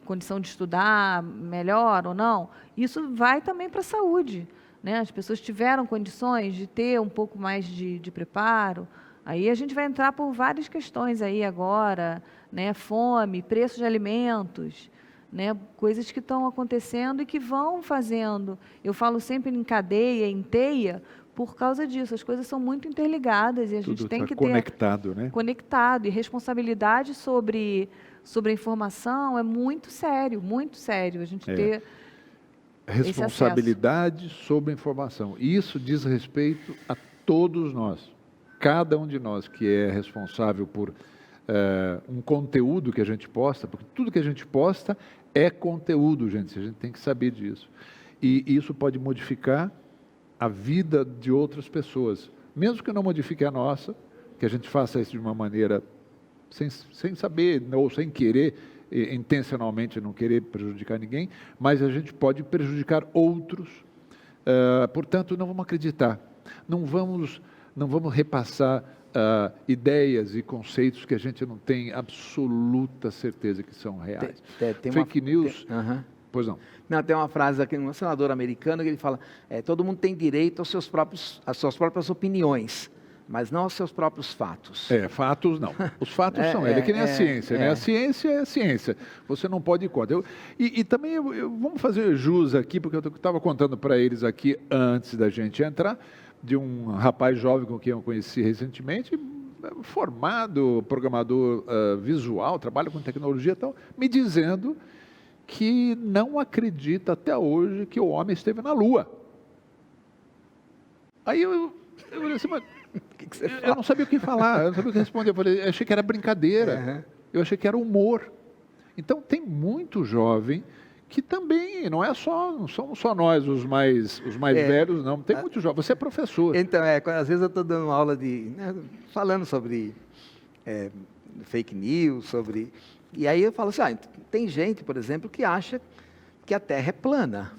condição de estudar melhor ou não, isso vai também para a saúde, né? As pessoas tiveram condições de ter um pouco mais de preparo. Aí a gente vai entrar por várias questões aí agora, né? Fome, preço de alimentos, né? Coisas que estão acontecendo e que vão fazendo. Eu falo sempre em cadeia, em teia, por causa disso. As coisas são muito interligadas e a gente tem que ter conectado, né? Conectado. E responsabilidade sobre a informação é muito sério, muito sério. A gente ter responsabilidade sobre a informação. E isso diz respeito a todos nós. cada um de nós que é responsável por um conteúdo que a gente posta, porque tudo que a gente posta é conteúdo, gente, a gente tem que saber disso. E isso pode modificar a vida de outras pessoas, mesmo que não modifique a nossa, que a gente faça isso de uma maneira sem saber ou sem querer, intencionalmente não querer prejudicar ninguém, mas a gente pode prejudicar outros. Portanto, não vamos acreditar, não vamos repassar ideias e conceitos que a gente não tem absoluta certeza que são reais. Tem Fake news, pois não. Não, tem uma frase aqui, um senador americano, que ele fala, todo mundo tem direito às suas próprias opiniões, mas não aos seus próprios fatos. Fatos não. Os fatos são, é que nem a ciência, né? A ciência é ciência, você não pode ir contra. E também, vamos fazer jus aqui, porque eu estava contando para eles aqui, antes da gente entrar, de um rapaz jovem com quem eu conheci recentemente, formado, programador visual, trabalha com tecnologia e tal, me dizendo que não acredita até hoje que o homem esteve na Lua. Aí eu falei assim, mas eu não sabia o que falar, eu não sabia o que responder. Eu achei que era brincadeira, eu achei que era humor. Então tem muito jovem que também, não somos só nós os mais velhos, não. Tem muito jovem, você é professor. Então, às vezes eu estou dando aula falando sobre fake news, e aí eu falo assim, tem gente, por exemplo, que acha que a Terra é plana.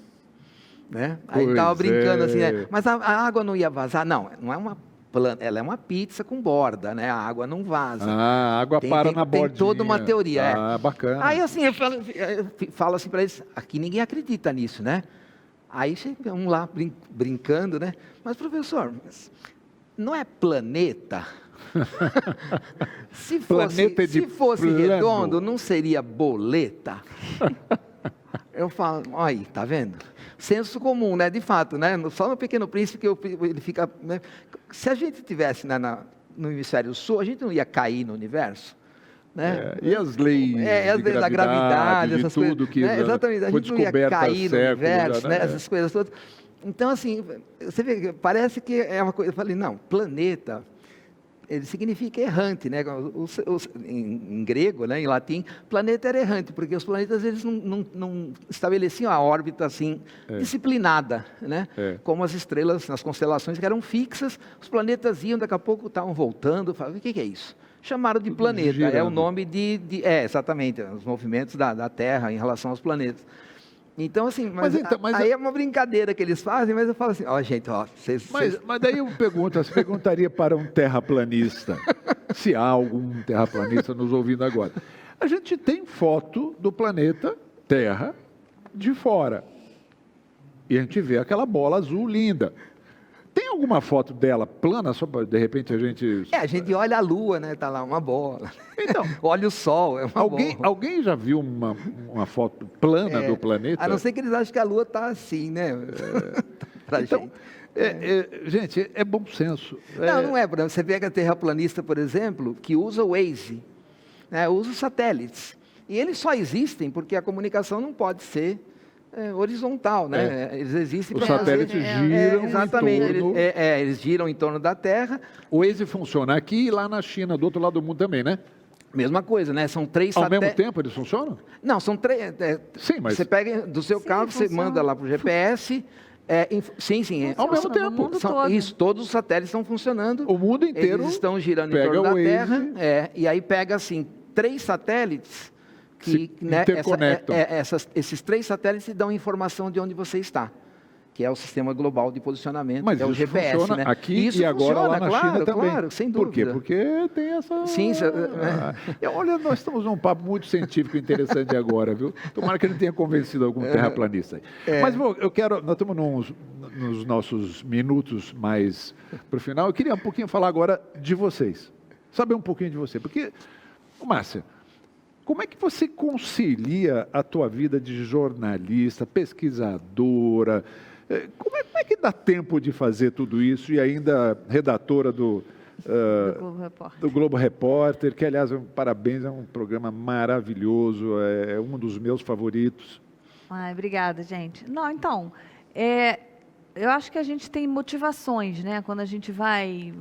Né? Aí estava brincando assim, mas a água não ia vazar. Não é uma plana, ela é uma pizza com borda, né? A água não vaza. A água para na bordinha. Tem toda uma teoria. Bacana. Aí assim, eu falo assim para eles, aqui ninguém acredita nisso, né? Aí um lá brincando, né? Mas professor, não é planeta? Se fosse redondo, não seria boleta? Eu falo, olha aí, tá vendo? Senso comum, né? De fato, né? Só no Pequeno Príncipe que ele fica... Né? Se a gente estivesse no hemisfério sul, a gente não ia cair no universo. Né? E as leis da gravidade, essas tudo coisas, que né? Exatamente, a gente não ia cair no universo, né? Essas coisas todas. Então, assim, você vê, parece que é uma coisa... Eu falei, não, planeta... Ele significa errante, né? Em grego, né? Em latim, planeta era errante, porque os planetas eles não estabeleciam a órbita assim disciplinada, né? Como as estrelas nas constelações que eram fixas, os planetas iam, daqui a pouco estavam voltando, falavam, o que é isso? Chamaram de planeta, girando. É o nome exatamente, os movimentos da Terra em relação aos planetas. Então, assim, aí é uma brincadeira que eles fazem, mas eu falo assim, gente, Mas daí eu perguntaria para um terraplanista, se há algum terraplanista nos ouvindo agora. A gente tem foto do planeta Terra de fora, e a gente vê aquela bola azul linda. Tem alguma foto dela plana, só para de repente a gente... a gente olha a Lua, né? Tá lá uma bola. Então, olha o Sol, é uma bola. Alguém já viu uma foto plana do planeta? A não ser que eles acham que a Lua está assim, né? Então, gente, é bom senso. Não é. Você pega a terraplanista, por exemplo, que usa o Waze, né? Usa os satélites. E eles só existem porque a comunicação não pode ser... horizontal, né? Eles existem... Os satélites giram exatamente, em torno... eles giram em torno da Terra. O Waze funciona aqui e lá na China, do outro lado do mundo também, né? Mesma coisa, né? São 3 satélites... Ao mesmo tempo eles funcionam? Não, são 3... Sim, mas... Você pega do seu carro, você manda lá para o GPS... sim. Ao mesmo tempo. Isso, todos os satélites estão funcionando. O mundo inteiro eles estão girando em torno da Terra. E aí pega, assim, 3 satélites... que interconectam. Esses 3 satélites dão informação de onde você está, que é o Sistema Global de Posicionamento, mas que é o GPS. Funciona né? aqui isso e agora funciona, lá na China também. Claro, sem dúvida. Por quê? Porque tem essa... Sim, olha, nós estamos num papo muito científico interessante agora, viu? Tomara que ele tenha convencido algum terraplanista aí. Mas nós estamos nos nossos minutos mais para o final. Eu queria um pouquinho falar agora de vocês. Saber um pouquinho de você. Porque, Márcia, como é que você concilia a tua vida de jornalista, pesquisadora? Como é que dá tempo de fazer tudo isso e ainda redatora do Globo Repórter, que, aliás, parabéns, é um programa maravilhoso, é um dos meus favoritos. Obrigada, gente. Não, então, eu acho que a gente tem motivações, né? Quando a gente vai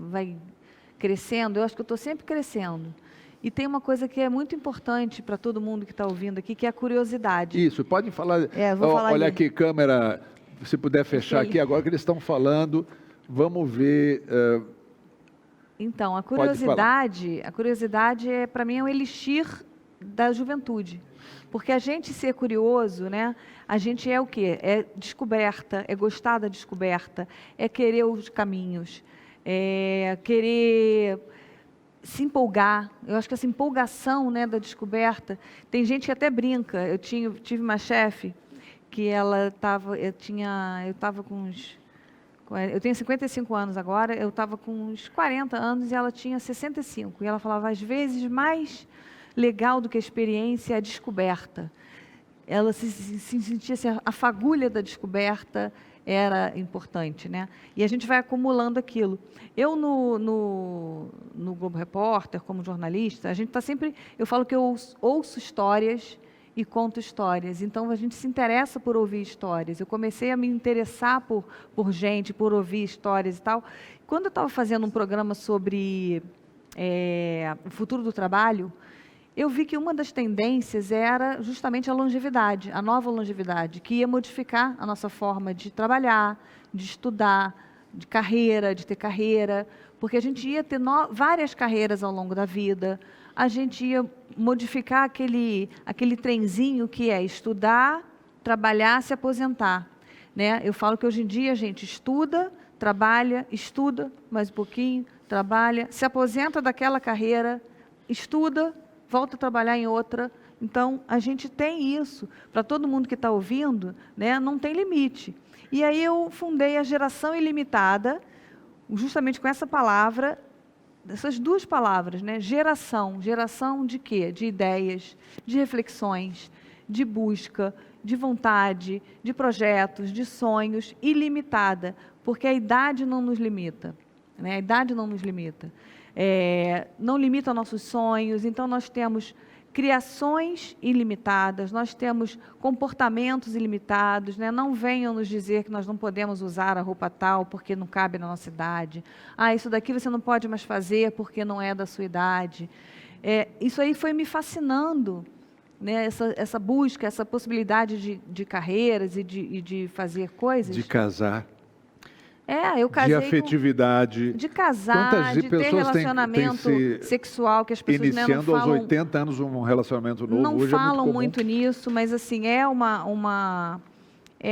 crescendo, eu acho que eu estou sempre crescendo. E tem uma coisa que é muito importante para todo mundo que está ouvindo aqui, que é a curiosidade. Isso, pode falar. Vou falar olha ali. aqui, câmera, se puder fechar ali. aqui agora que eles estão falando. Vamos ver. Então, a Pode curiosidade para mim é o elixir da juventude. Porque a gente ser curioso, né? A gente é o quê? É descoberta, é gostar da descoberta, é querer os caminhos, é querer se empolgar. Eu acho que essa empolgação, né, da descoberta, tem gente que até brinca. Eu tive uma chefe que ela estava, eu estava com uns, eu tenho 55 anos agora, eu estava com uns 40 anos e ela tinha 65. E ela falava, às vezes, mais legal do que a experiência é a descoberta. Ela se sentia assim, a fagulha da descoberta era importante, né? E a gente vai acumulando aquilo. Eu, no Globo Repórter, como jornalista, a gente está sempre... Eu falo que eu ouço histórias e conto histórias. Então, a gente se interessa por ouvir histórias. Eu comecei a me interessar por gente, por ouvir histórias e tal. Quando eu estava fazendo um programa sobre o futuro do trabalho, eu vi que uma das tendências era justamente a longevidade, a nova longevidade, que ia modificar a nossa forma de trabalhar, de estudar, de ter carreira, porque a gente ia ter várias carreiras ao longo da vida, a gente ia modificar aquele trenzinho que é estudar, trabalhar, se aposentar, né? Eu falo que hoje em dia a gente estuda, trabalha, estuda mais um pouquinho, trabalha, se aposenta daquela carreira, estuda, volta a trabalhar em outra. Então, a gente tem isso. Para todo mundo que está ouvindo, né, não tem limite. E aí eu fundei a Geração Ilimitada, justamente com essa palavra, essas duas palavras, né? Geração. Geração de quê? De ideias, de reflexões, de busca, de vontade, de projetos, de sonhos, ilimitada. Porque a idade não nos limita, né? A idade não nos limita. Não limita nossos sonhos, então nós temos criações ilimitadas, nós temos comportamentos ilimitados, né? Não venham nos dizer que nós não podemos usar a roupa tal porque não cabe na nossa idade. Isso daqui você não pode mais fazer porque não é da sua idade. Isso aí foi me fascinando, né? Essa busca, essa possibilidade de carreiras e de fazer coisas. De casar. Eu casei de afetividade. De casar, de ter relacionamento sexual, que as pessoas iniciando não falam, aos 80 anos um relacionamento novo. Não hoje falam é muito nisso, mas assim, é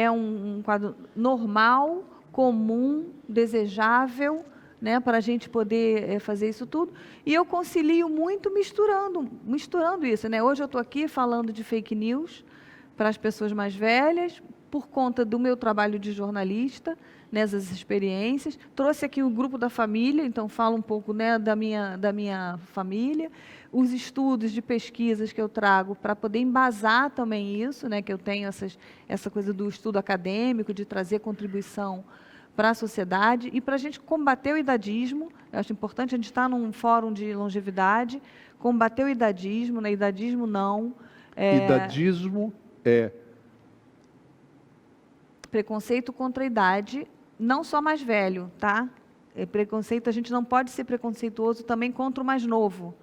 um quadro normal, comum, desejável, né, para a gente poder fazer isso tudo. E eu concilio muito misturando isso, né? Hoje eu estou aqui falando de fake news para as pessoas mais velhas, por conta do meu trabalho de jornalista, nessas experiências. Trouxe aqui o grupo da família, então falo um pouco, né, da minha família, os estudos de pesquisas que eu trago para poder embasar também isso, né, que eu tenho essa coisa do estudo acadêmico, de trazer contribuição para a sociedade e para a gente combater o idadismo. Eu acho importante, a gente estar num fórum de longevidade, combater o idadismo, né, idadismo não. Idadismo é... Preconceito contra a idade, não só mais velho, tá? Preconceito, a gente não pode ser preconceituoso também contra o mais novo,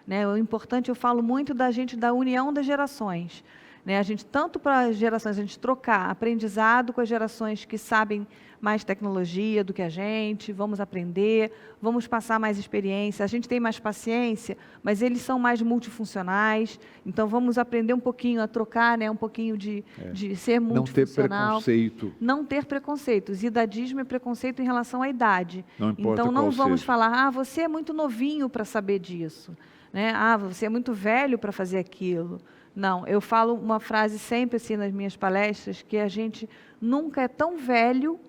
né? O importante, eu falo muito da união das gerações, né? A gente, tanto para as gerações, a gente trocar aprendizado com as gerações que sabem mais tecnologia do que a gente, vamos aprender, vamos passar mais experiência, a gente tem mais paciência, mas eles são mais multifuncionais, então vamos aprender um pouquinho a trocar, né, um pouquinho de ser multifuncional. Não ter preconceito. Não ter preconceitos. Idadismo é preconceito em relação à idade. Não importa então não qual vamos seja. falar, você é muito novinho para saber disso, né? Você é muito velho para fazer aquilo. Não, eu falo uma frase sempre assim nas minhas palestras, que a gente nunca é tão velho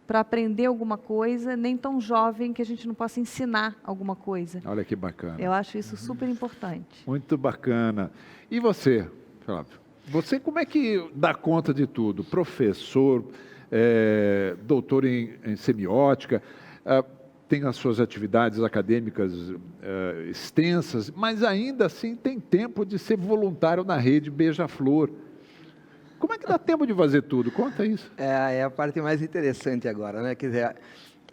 para aprender alguma coisa, nem tão jovem que a gente não possa ensinar alguma coisa. Olha que bacana. Eu acho isso super importante. Muito bacana. E você, Flávio? Você como é que dá conta de tudo? Professor, doutor em semiótica, tem as suas atividades acadêmicas extensas, mas ainda assim tem tempo de ser voluntário na rede Beija-Flor. Como é que dá tempo de fazer tudo? Conta isso. É a parte mais interessante agora, né? Quer dizer,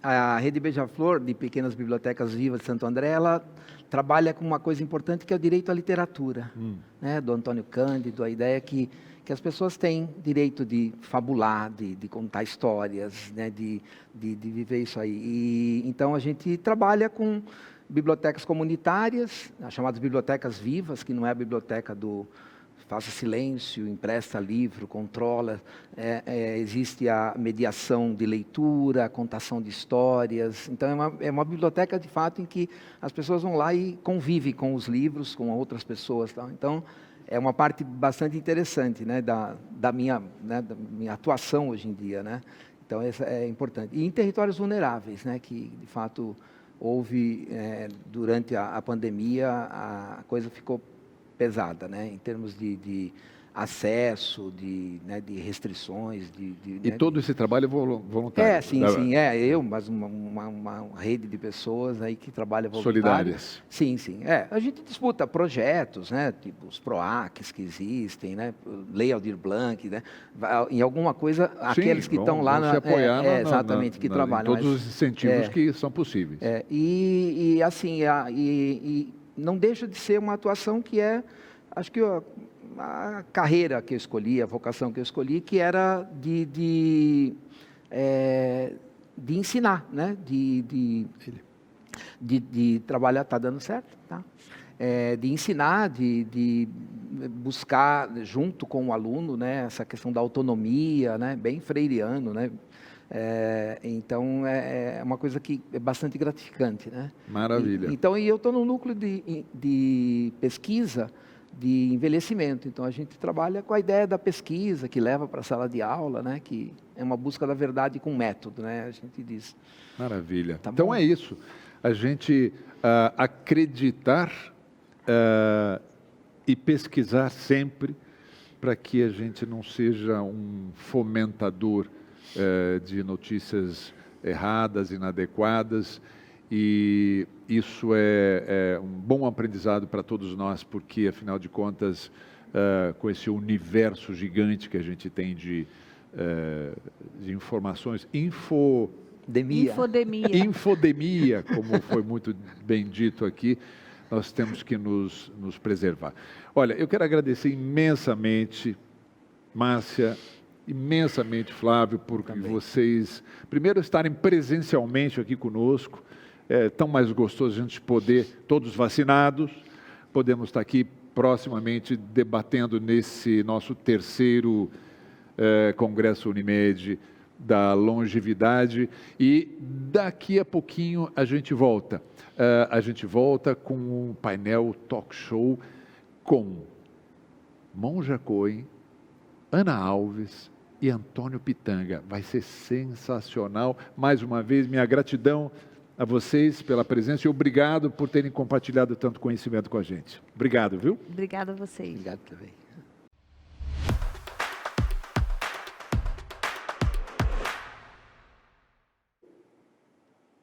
a Rede Beija-Flor, de Pequenas Bibliotecas Vivas de Santo André, ela trabalha com uma coisa importante que é o direito à literatura, né, do Antônio Cândido, a ideia que as pessoas têm direito de fabular, de contar histórias, né, de viver isso aí. E, então a gente trabalha com bibliotecas comunitárias, as chamadas bibliotecas vivas, que não é a biblioteca do faça silêncio, empresta livro, controla. Existe a mediação de leitura, a contação de histórias. Então, é uma biblioteca, de fato, em que as pessoas vão lá e convivem com os livros, com outras pessoas. Tá? Então, é uma parte bastante interessante, né, da minha atuação hoje em dia. Né? Então, essa é importante. E em territórios vulneráveis, né, que, de fato, houve, durante a pandemia, a coisa ficou pesada, né, em termos de acesso, de restrições. E todo esse trabalho é voluntário? Sim, eu, mas uma rede de pessoas aí que trabalha voluntário. Solidárias. Sim. A gente disputa projetos, né, tipo os PROACs que existem, né, Lei Aldir Blanc, né, em alguma coisa, aqueles que estão lá se apoiar exatamente, que trabalham. Em todos os incentivos que são possíveis. E não deixa de ser uma atuação que acho que a carreira que eu escolhi, a vocação que eu escolhi, que era de ensinar, né? de trabalhar, está dando certo? Tá? De ensinar, de buscar junto com o aluno, né, essa questão da autonomia, né, bem freiriano, né? Então, é uma coisa que é bastante gratificante. Né? Maravilha. Então, eu estou no núcleo de pesquisa de envelhecimento. Então, a gente trabalha com a ideia da pesquisa, que leva para a sala de aula, né? Que é uma busca da verdade com método, né? A gente diz. Maravilha. Tá então, bom? é isso. A gente acreditar e pesquisar sempre para que a gente não seja um fomentador de notícias erradas, inadequadas, e isso é um bom aprendizado para todos nós, porque, afinal de contas, com esse universo gigante que a gente tem de informações, infodemia, como foi muito bem dito aqui, nós temos que nos preservar. Olha, eu quero agradecer imensamente, Márcia, imensamente, Flávio, por vocês, primeiro, estarem presencialmente aqui conosco. É tão mais gostoso a gente poder, todos vacinados, podemos estar aqui proximamente debatendo nesse nosso terceiro Congresso Unimed da longevidade, e daqui a pouquinho a gente volta. A gente volta com um painel talk show com Monja Cohen, Ana Alves e Antônio Pitanga. Vai ser sensacional. Mais uma vez, minha gratidão a vocês pela presença e obrigado por terem compartilhado tanto conhecimento com a gente. Obrigado, viu? Obrigada a vocês. Obrigado também.